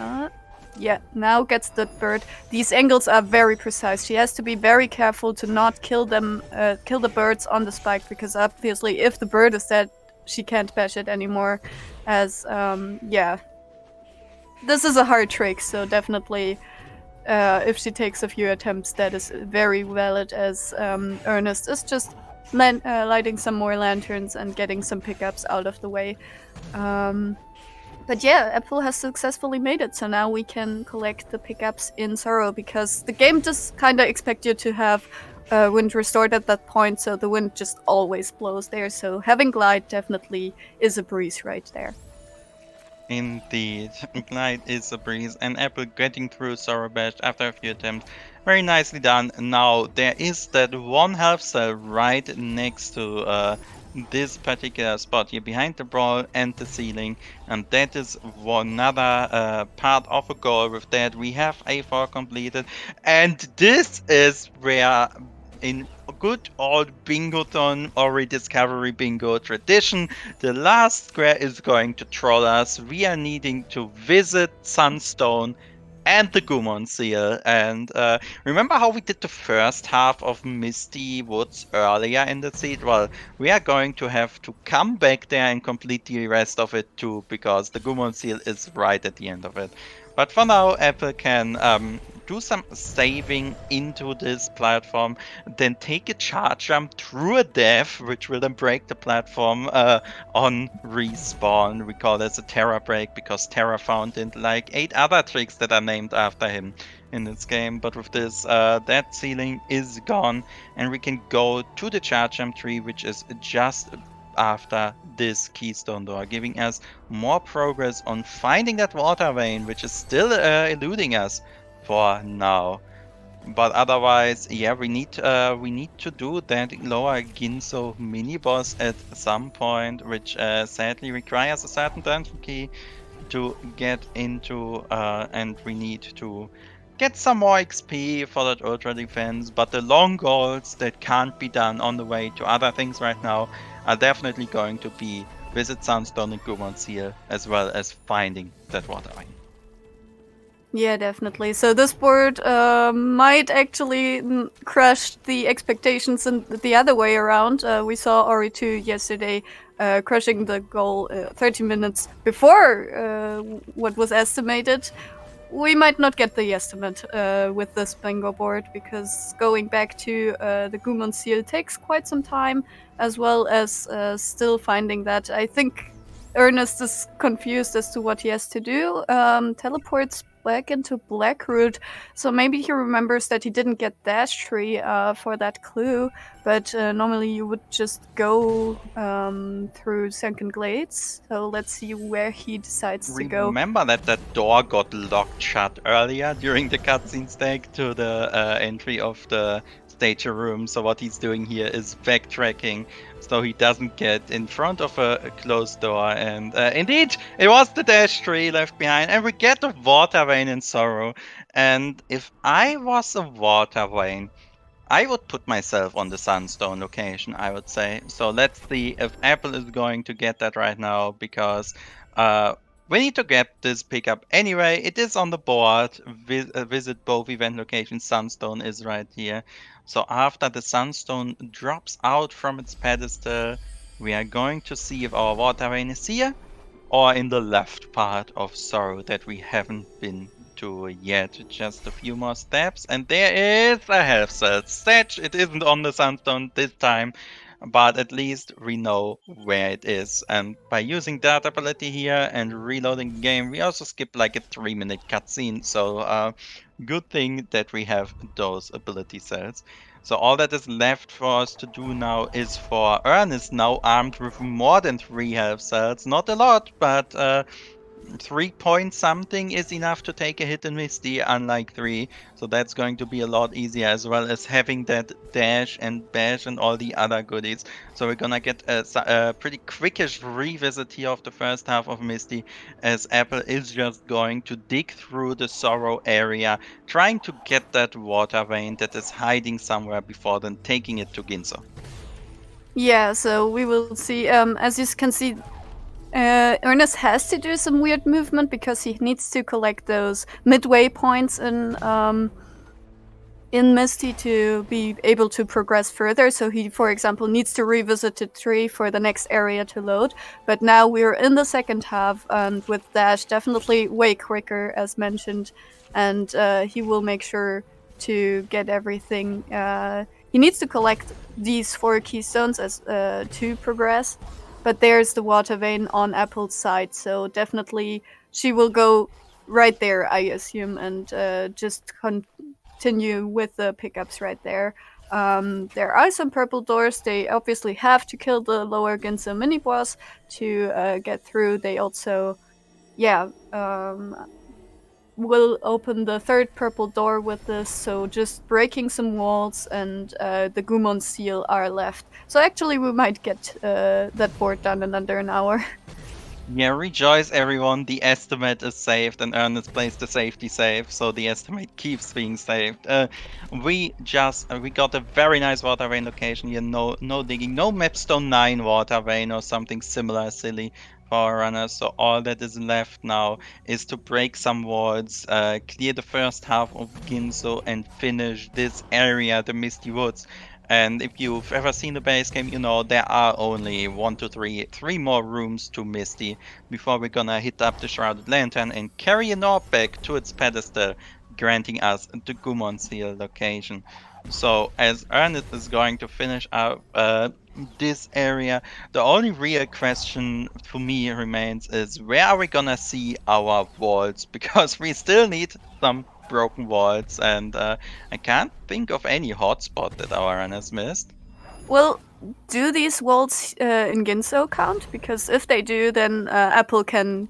Yeah, now gets the bird. These angles are very precise. She has to be very careful to not kill the birds on the spike, because obviously if the bird is dead, she can't bash it anymore. As, yeah. This is a hard trick, so definitely if she takes a few attempts, that is very valid, as Ernest is just lighting some more lanterns and getting some pickups out of the way. But yeah, Apple has successfully made it, so now we can collect the pickups in Sorrow, because the game just kind of expects you to have wind restored at that point, so the wind just always blows there, so having Glide definitely is a breeze right there. Indeed, Glide is a breeze, and Apple getting through Sorrow Bash after a few attempts. Very nicely done. Now, there is that one health cell right next to this particular spot here, behind the brawl and the ceiling, and that is another part of a goal. With that, we have A4 completed, and this is where, in good old Bingothon or Rediscovery Bingo tradition, the last square is going to troll us. We are needing to visit Sunstone and the Gumon Seal. And remember how we did the first half of Misty Woods earlier in the seed? Well, we are going to have to come back there and complete the rest of it too, because the Gumon Seal is right at the end of it. But for now, Apple can do some saving into this platform, then take a charge jump through a death, which will then break the platform on respawn. We call this a Terra break because Terra found in like 8 other tricks that are named after him in this game. But with this, that ceiling is gone, and we can go to the charge jump tree, which is just after this keystone door, giving us more progress on finding that water vein, which is still eluding us for now. But otherwise, yeah, we need to do that lower Ginso mini boss at some point, which sadly requires a certain dungeon key to get into, and we need to get some more XP for that ultra defense, but the long goals that can't be done on the way to other things right now are definitely going to be visit Sunstone and Gumon Seal, as well as finding that water vein. Yeah, definitely. So this board might actually crush the expectations in the other way around. We saw Ori2 yesterday crushing the goal 30 minutes before what was estimated. We might not get the estimate with this bingo board, because going back to the Gumon Seal takes quite some time, as well as still finding that. I think Ernest is confused as to what he has to do. Teleports back into Blackroot, so maybe he remembers that he didn't get Dash Tree for that clue, but normally you would just go through Sunken Glades. So let's see where he decides to go. Remember that door got locked shut earlier during the cutscene stake to the entry of the stager room. So what he's doing here is backtracking so he doesn't get in front of a closed door. And indeed, it was the Dash Tree left behind. And we get the water vein in Sorrow. And if I was a water vein, I would put myself on the Sunstone location, I would say. So let's see if Apple is going to get that right now, because we need to get this pickup anyway. It is on the board. Visit both event locations. Sunstone is right here. So after the Sunstone drops out from its pedestal, we are going to see if our water vein is here or in the left part of Sorrow that we haven't been to yet. Just a few more steps, and there is a health cell. Satch, it isn't on the Sunstone this time, but at least we know where it is. And by using that ability here and reloading the game, we also skip like a 3-minute cutscene. So good thing that we have those ability cells. So all that is left for us to do now is for Ernest, now armed with more than 3 health cells. Not a lot, but 3 point something is enough to take a hit in Misty, unlike 3. So that's going to be a lot easier, as well as having that dash and bash and all the other goodies. So we're gonna get a pretty quickish revisit here of the first half of Misty, as Apple is just going to dig through the Sorrow area, trying to get that water vein that is hiding somewhere before then taking it to Ginso. Yeah, so we will see. As you can see, Ernest has to do some weird movement because he needs to collect those midway points in Misty to be able to progress further. So he, for example, needs to revisit the tree for the next area to load. But now we're in the second half, and with Dash definitely way quicker, as mentioned, and he will make sure to get everything. He needs to collect these 4 keystones as to progress. But there's the water vein on Apple's side, so definitely she will go right there, I assume, and just continue with the pickups right there. There are some purple doors. They obviously have to kill the lower Ginso mini boss to get through. They also, will open the 3rd purple door with this, so just breaking some walls, and the Gumon Seal are left. So actually we might get that board done in under an hour. Yeah, rejoice everyone, the estimate is saved and Ernest plays the safety save, so the estimate keeps being saved. We got a very nice water vein location here, no digging, no Mapstone 9 water vein or something similar silly for our runners, so all that is left now is to break some walls, clear the first half of Ginso and finish this area, the Misty Woods. And if you've ever seen the base game, you know there are only 1, 2, 3, 3 more rooms to Misty before we're gonna hit up the Shrouded Lantern and carry an orb back to its pedestal, granting us the Gumon Seal location. So as Ernest is going to finish up this area, the only real question for me remains is, where are we gonna see our walls? Because we still need some broken walls, and I can't think of any hotspot that our run has missed. Well, do these walls in Ginso count? Because if they do, then Apple can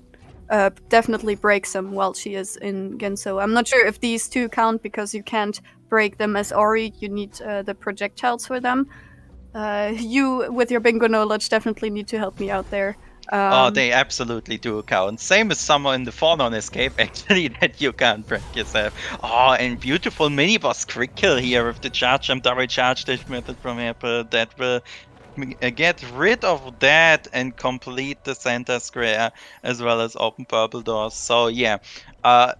definitely break some while she is in Ginso. I'm not sure if these 2 count, because you can't break them as Ori. You need the projectiles for them. You, with your bingo knowledge, definitely need to help me out there. They absolutely do count. Same as someone in the Fallen Escape, actually, that you can't break yourself. Oh, and beautiful mini boss quick kill here with the charge and double charge dash method from Apple that will get rid of that and complete the center square as well as open purple doors. So yeah, uh,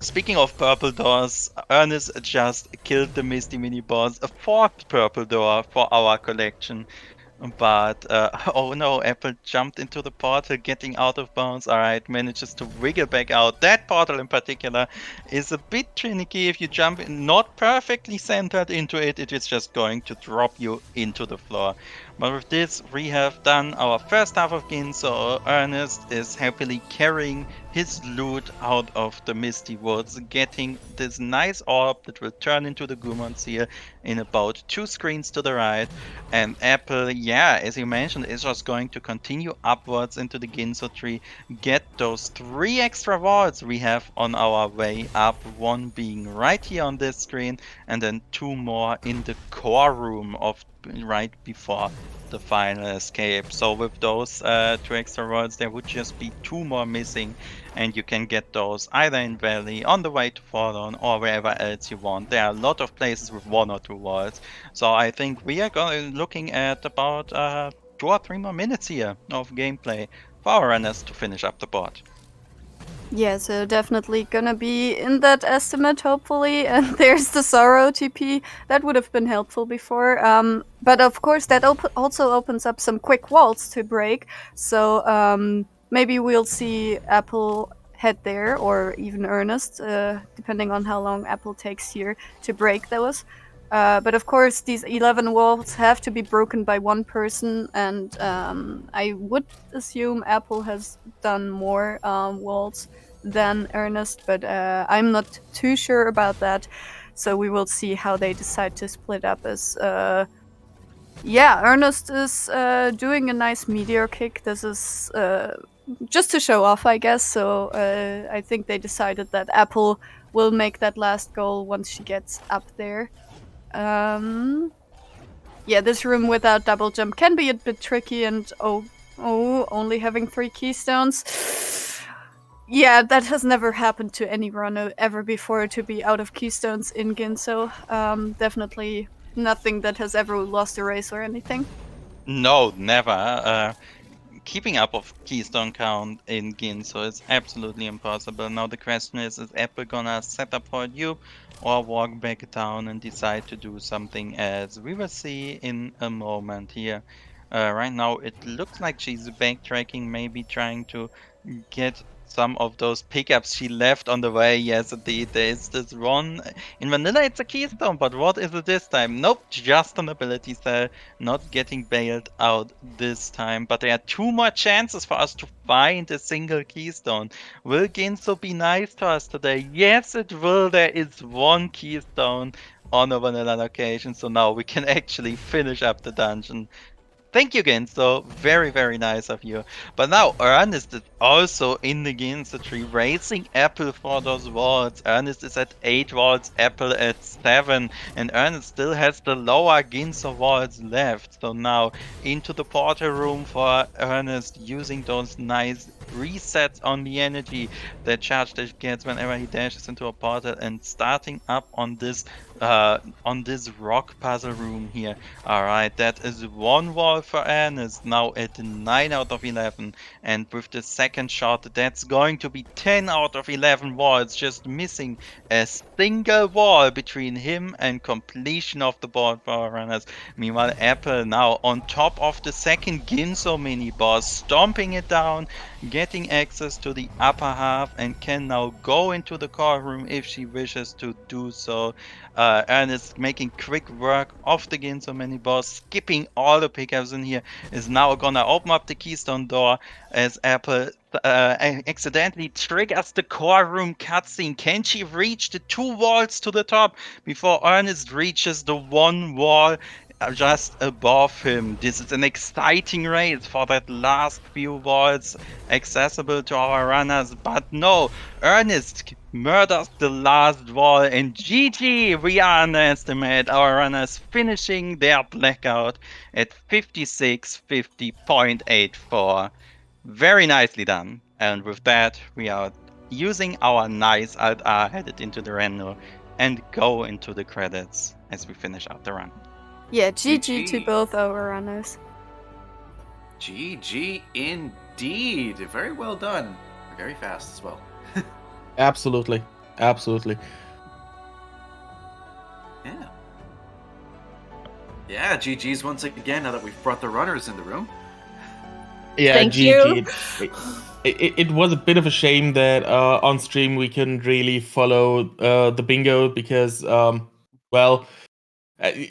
speaking of purple doors, Ernest just killed the Misty mini boss, a fourth purple door for our collection. But oh no, Apple jumped into the portal, getting out of bounds. All right, manages to wiggle back out. That portal in particular is a bit finicky. If you jump in not perfectly centered into it, it is just going to drop you into the floor. But with this, we have done our first half of Gin, so Ernest is happily carrying his loot out of the Misty Woods, getting this nice orb that will turn into the Gumon Seal in about 2 screens to the right. And Apple, yeah, as you mentioned, is just going to continue upwards into the Ginso tree, get those 3 extra wards we have on our way up, 1 being right here on this screen, and then 2 more in the core room of right before the final escape. So with those 2 extra wards, there would just be 2 more missing, and you can get those either in Valley, on the way to Fallen, or wherever else you want. There are a lot of places with 1 or 2 wards. So I think we are looking at about 2 or 3 more minutes here of gameplay for our runners to finish up the board. Yeah, so definitely gonna be in that estimate, hopefully. And there's the Sorrow TP. That would have been helpful before. But of course, that also opens up some quick walls to break. So maybe we'll see Apple head there, or even Ernest, depending on how long Apple takes here to break those. But of course, these 11 walls have to be broken by 1 person, and I would assume Apple has done more walls than Ernest, but I'm not too sure about that. So we will see how they decide to split up. As yeah, Ernest is doing a nice meteor kick. This is just to show off, I guess. So I think they decided that Apple will make that last goal once she gets up there. Yeah, this room without double jump can be a bit tricky, and only having 3 keystones. Yeah, that has never happened to any runner ever before, to be out of keystones in Ginso. Definitely nothing that has ever lost a race or anything. No, never. Keeping up of keystone count in Ginso is absolutely impossible. Now the question is Apple gonna set up for you or walk back down and decide to do something else? We will see in a moment here. Right now it looks like she's backtracking, maybe trying to get some of those pickups she left on the way. Yes, indeed, there is this one. In vanilla, it's a keystone, but what is it this time? Nope, just an ability cell, not getting bailed out this time. But there are 2 more chances for us to find a single keystone. Will Ginso be nice to us today? Yes, it will. There is 1 keystone on a vanilla location, so now we can actually finish up the dungeon. Thank you, Ginso. Very, very nice of you. But now, Ernest is also in the Ginso tree, racing Apple for those wards. Ernest is at 8 wards, Apple at 7, and Ernest still has the lower Ginso wards left. So now, into the portal room for Ernest, using those nice resets on the energy that Charge Dash gets whenever he dashes into a portal, and starting up on this rock puzzle room here. Alright, that is 1 wall for Ernest, now at 9 out of 11. And with the second shot, that's going to be 10 out of 11 walls, just missing a single wall between him and completion of the board for our runners. Meanwhile, Apple now on top of the second Ginso mini boss, stomping it down, getting access to the upper half, and can now go into the core room if she wishes to do so. Ernest making quick work of the Ginso mini boss, skipping all the pickups in here, is now gonna open up the keystone door as Apple accidentally triggers the core room cutscene. Can she reach the 2 walls to the top before Ernest reaches the 1 wall just above him? This is an exciting race for that last few walls accessible to our runners, but no, Ernest murders the last wall, and GG, we underestimate our runners, finishing their blackout at 5650.84. Very nicely done. And with that, we are using our nice Alt R headed into the Rando and go into the credits as we finish out the run. Yeah, GG to GG. both our runners. GG indeed. Very well done. Very fast as well. Absolutely. Absolutely. Yeah. Yeah, GG's once again now that we've brought the runners in the room. Yeah, Thank GG. you. It was a bit of a shame that on stream we couldn't really follow the bingo because,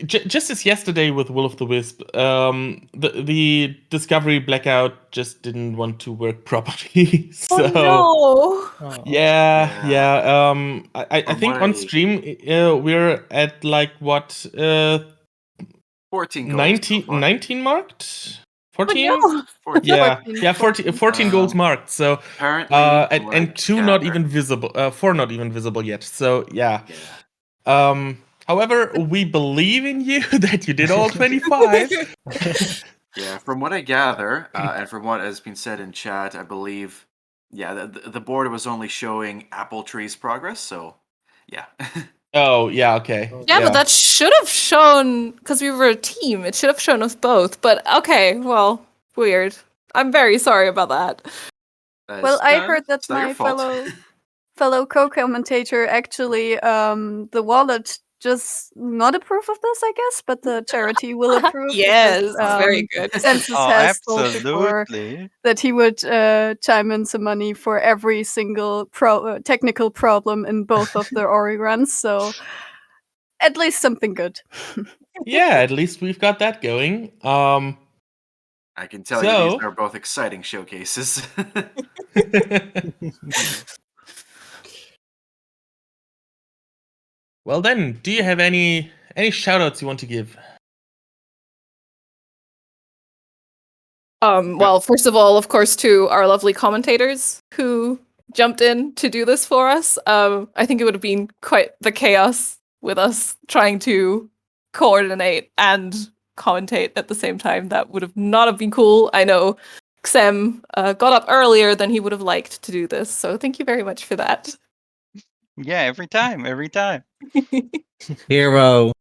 just as yesterday with Will of the Wisp, the Discovery Blackout just didn't want to work properly. So Oh no! yeah. I From think what on I- stream we're at like what 14 goals. 19, so far. 19 marked? 14? Oh, no. 14. Yeah, 14, yeah, 14 goals Um, marked. So Apparently, from what I and two not gather- even visible, four not even visible yet. So yeah. Yeah. However, we believe in you that you did all 25. Yeah, from what I gather, and from what has been said in chat, I believe, yeah, the board was only showing Appletree's progress, so yeah. Oh yeah, okay. Yeah, but that should have shown, because we were a team, it should have shown us both. But okay, well, weird. I'm very sorry about that. Well, I heard that it's not your my fault. fellow co-commentator actually the wallet just not approve of this, I guess, but the charity will approve. Yes, because, very good. Census Oh, has told before absolutely. that he would chime in some money for every single technical problem in both of the Ori runs, so at least something good. Yeah, at least we've got that going. I can tell you So- these are both exciting showcases. Well then, do you have any shoutouts you want to give? Well, first of all, of course, to our lovely commentators who jumped in to do this for us. I think it would have been quite the chaos with us trying to coordinate and commentate at the same time. That would have not have been cool. I know Xem got up earlier than he would have liked to do this, so thank you very much for that. Yeah, every time. Hero.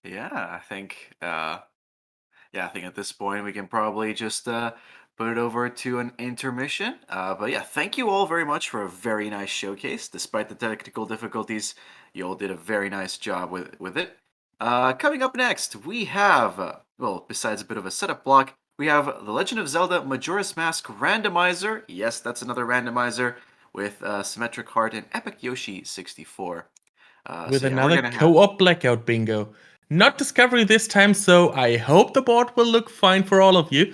Yeah, I think at this point we can probably just put it over to an intermission. But yeah, thank you all very much for a very nice showcase. Despite the technical difficulties, you all did a very nice job with it. Coming up next, we have, besides a bit of a setup block, we have The Legend of Zelda Majora's Mask Randomizer. Yes, that's another randomizer with Symmetric Heart and Epic Yoshi 64. With so yeah, we're another gonna have- co-op Blackout bingo. Not Discovery this time, so I hope the board will look fine for all of you.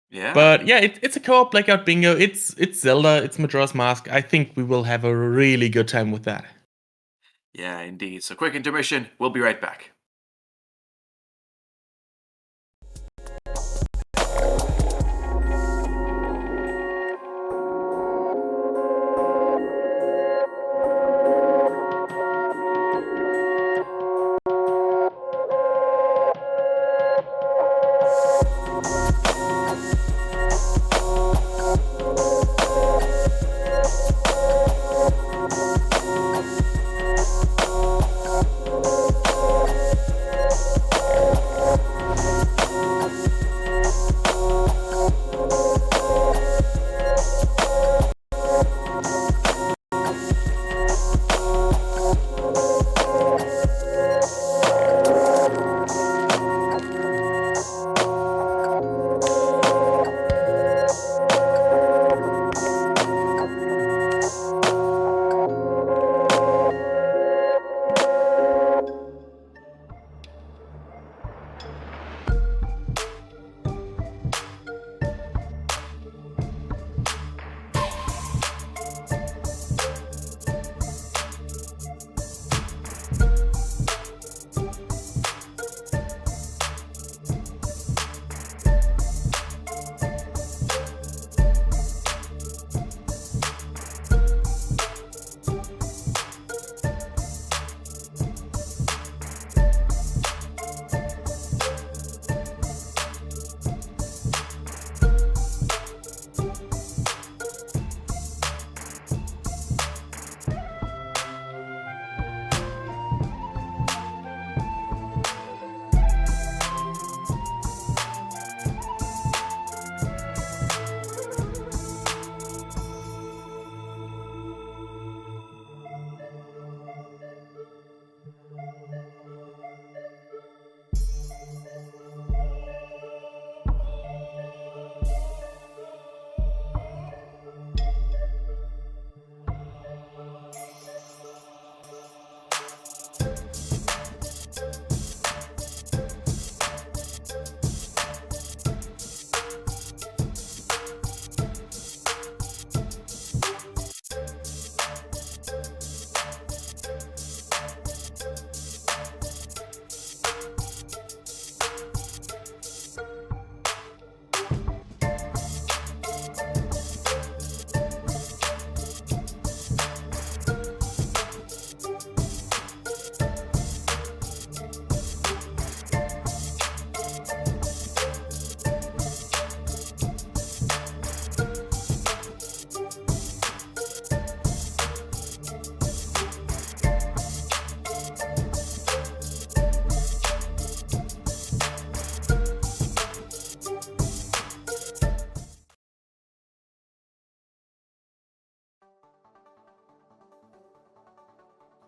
Yeah. But yeah, it's a co-op Blackout bingo. It's Zelda, it's Majora's Mask. I think we will have a really good time with that. Yeah, indeed. So quick intermission. We'll be right back.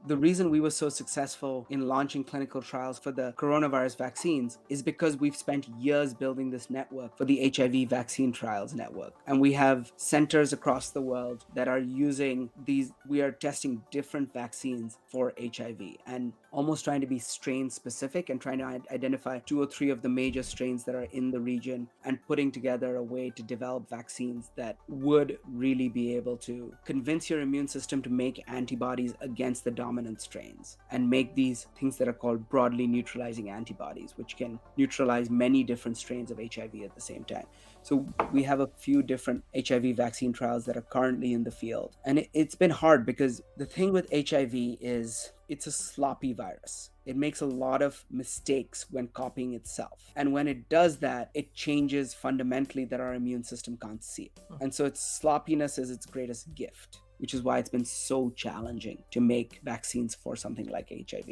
the reason we were so successful in launching clinical trials for the coronavirus vaccines is because we've spent years building this network for the HIV vaccine trials network. And we have centers across the world that are using these, we are testing different vaccines for HIV and almost trying to be strain specific and trying to identify 2 or 3 of the major strains that are in the region and putting together a way to develop vaccines that would really be able to convince your immune system to make antibodies against the dominant strains and make these things that are called broadly neutralizing antibodies, which can neutralize many different strains of HIV at the same time. So we have a few different HIV vaccine trials that are currently in the field. And it's been hard because the thing with HIV is it's a sloppy virus. It makes a lot of mistakes when copying itself. And when it does that, it changes fundamentally that our immune system can't see it. And so its sloppiness is its greatest gift, which is why it's been so challenging to make vaccines for something like HIV.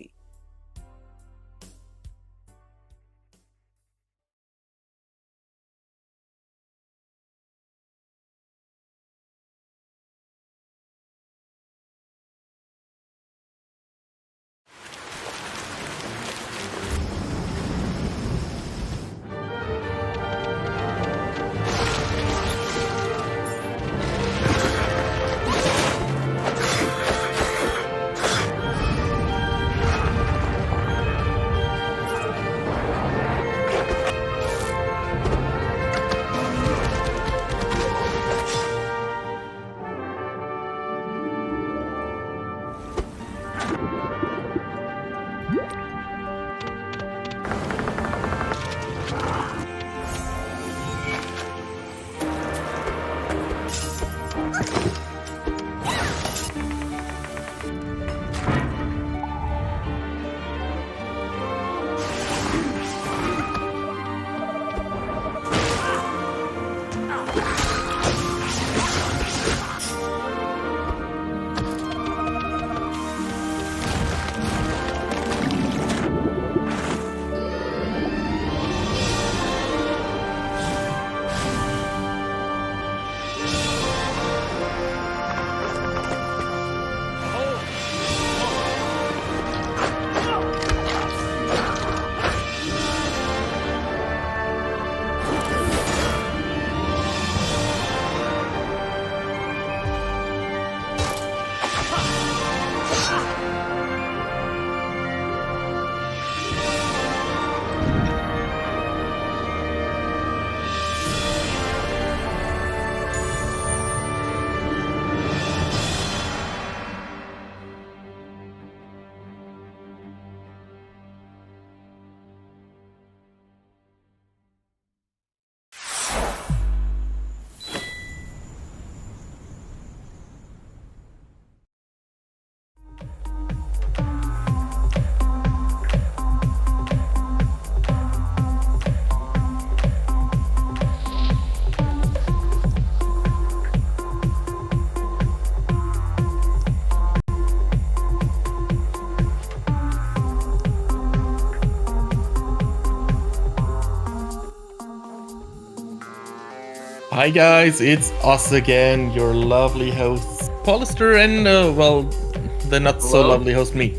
Hi guys, it's us again, your lovely hosts, Polister and, the not so Hello? lovely host, me.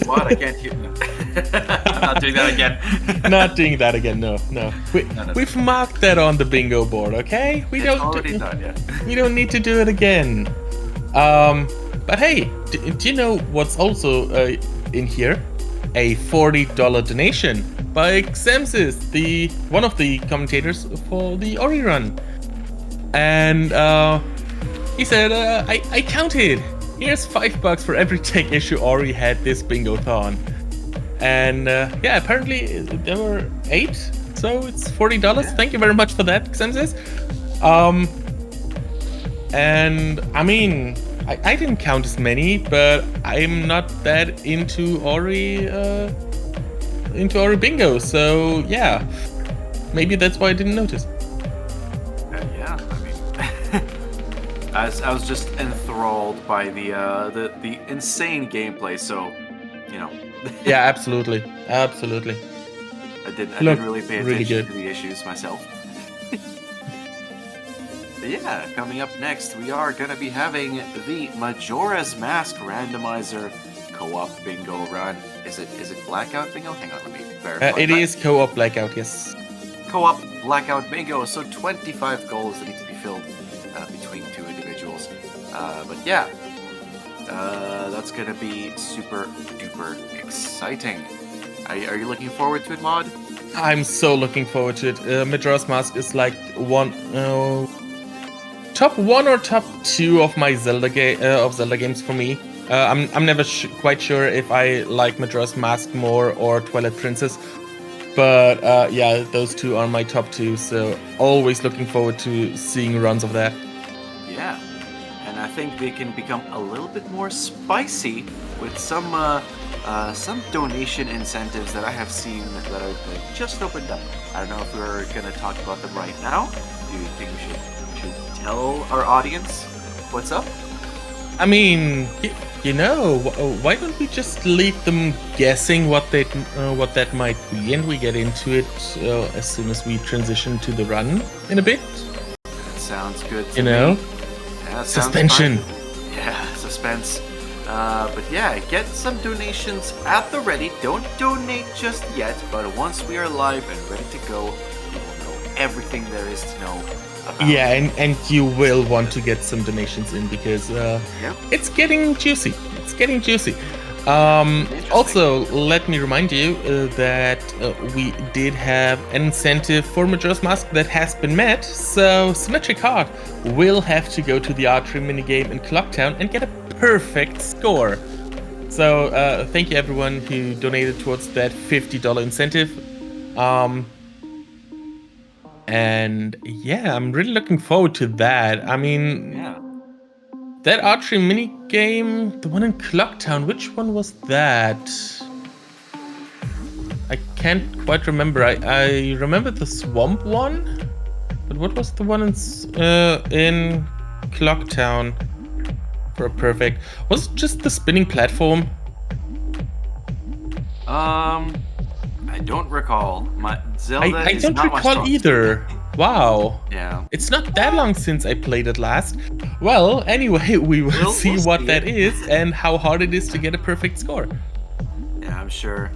What? I can't hear. No. I'm not doing that again. Not doing that again, no. We've marked that on the bingo board, okay? It's already done, yeah. We don't need to do it again. But hey, do you know what's also in here? A $40 donation by Xemsis, one of the commentators for the Ori run. And he said, I counted. Here's $5 for every tech issue Ori had this Bingothon. And yeah, apparently there were 8, so it's $40. Yeah. Thank you very much for that, Xemsis. And I mean, I didn't count as many, but I'm not that into Ori Bingo, so yeah, maybe that's why I didn't notice. Yeah, I mean, I was just enthralled by the insane gameplay. So, you know. Yeah, absolutely. I didn't really pay attention to the issues myself. Yeah, coming up next, we are going to be having the Majora's Mask Randomizer co-op bingo run. Is it Blackout bingo? Hang on, let me verify. It is co-op Blackout, yes. Co-op Blackout bingo. So 25 goals that need to be filled between 2 individuals. But yeah, that's gonna be super duper exciting. Are you looking forward to it, Maud? I'm so looking forward to it. Majora's Mask is like top 1 or top 2 of my Zelda games for me. I'm never quite sure if I like Majora's Mask more or Twilight Princess, but yeah, those 2 are my top 2. So always looking forward to seeing runs of that. Yeah, and I think they can become a little bit more spicy with some donation incentives that I have seen that are just opened up. I don't know if we're gonna talk about them right now. Do you think we should tell our audience what's up? I mean, you know, why don't we just leave them guessing what that might be, and we get into it as soon as we transition to the run in a bit. That sounds good to You know, me. Yeah, that sounds suspension. fun. Yeah, suspense. But yeah, get some donations at the ready. Don't donate just yet, but once we are live and ready to go, you will know everything there is to know about. Yeah, and you will want to get some donations in because it's getting juicy. It's getting juicy. Also, let me remind you that we did have an incentive for Majora's Mask that has been met. So Symmetric Heart will have to go to the archery minigame in Clocktown and get a perfect score. So thank you everyone who donated towards that $50 incentive. And yeah, I'm really looking forward to that. I mean, Yeah. that archery mini game, the one in Clocktown, which one was that? I can't quite remember. I remember the swamp one, but what was the one in Clocktown for a perfect? Was it just the spinning platform? I don't recall. My Zelda I is don't not my recall strong either. Wow. Yeah. It's not that long since I played it last. Well, anyway, we will We'll see see what that it. is and how hard it is to get a perfect score. Yeah, I'm sure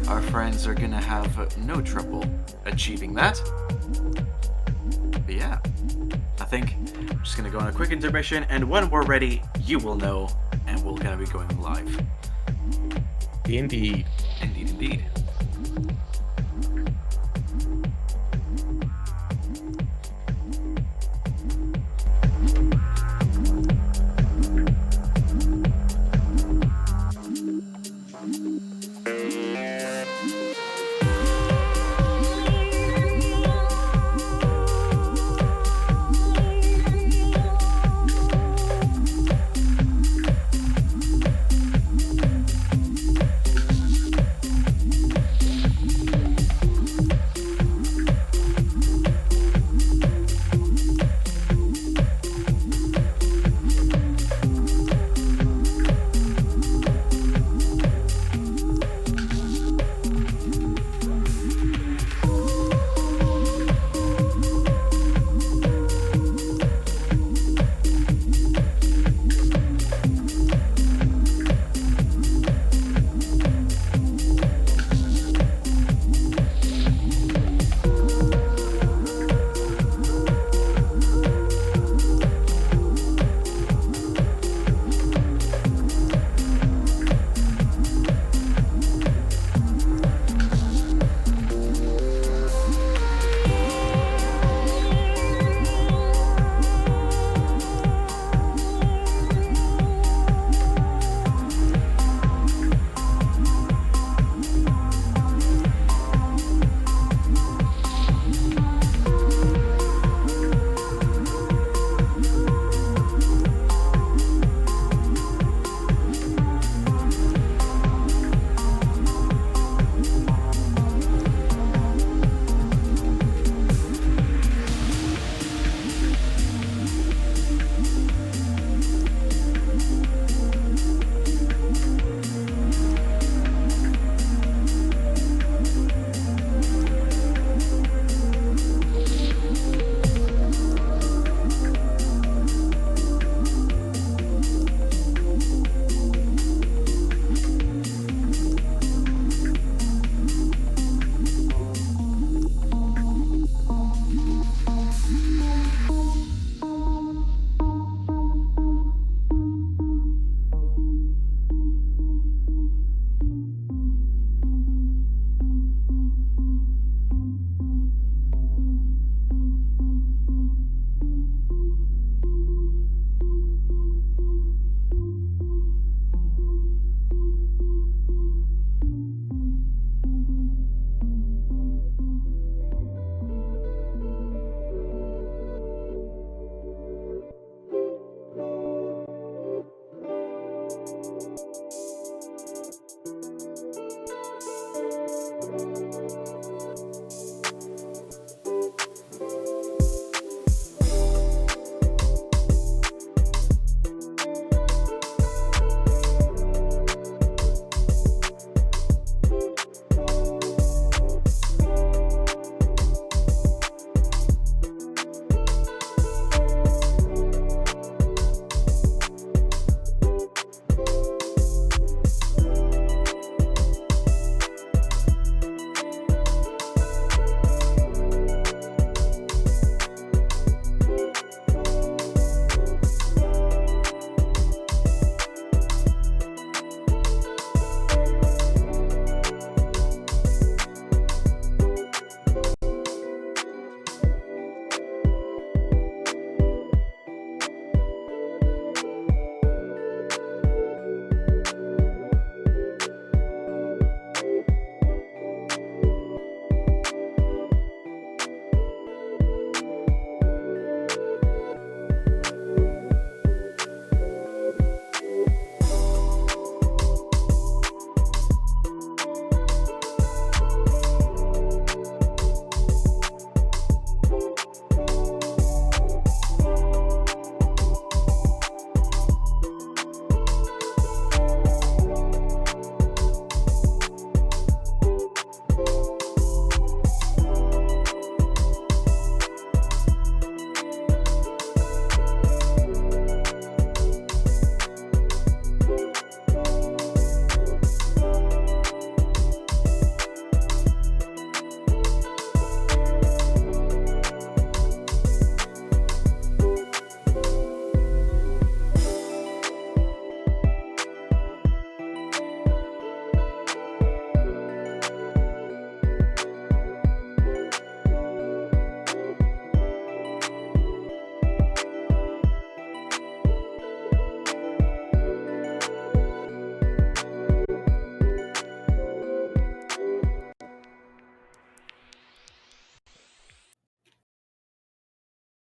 our friends are gonna have no trouble achieving that. But yeah, I think I'm just gonna go on a quick intermission, and when we're ready, you will know, and we're gonna be going live. Indeed. Indeed, indeed.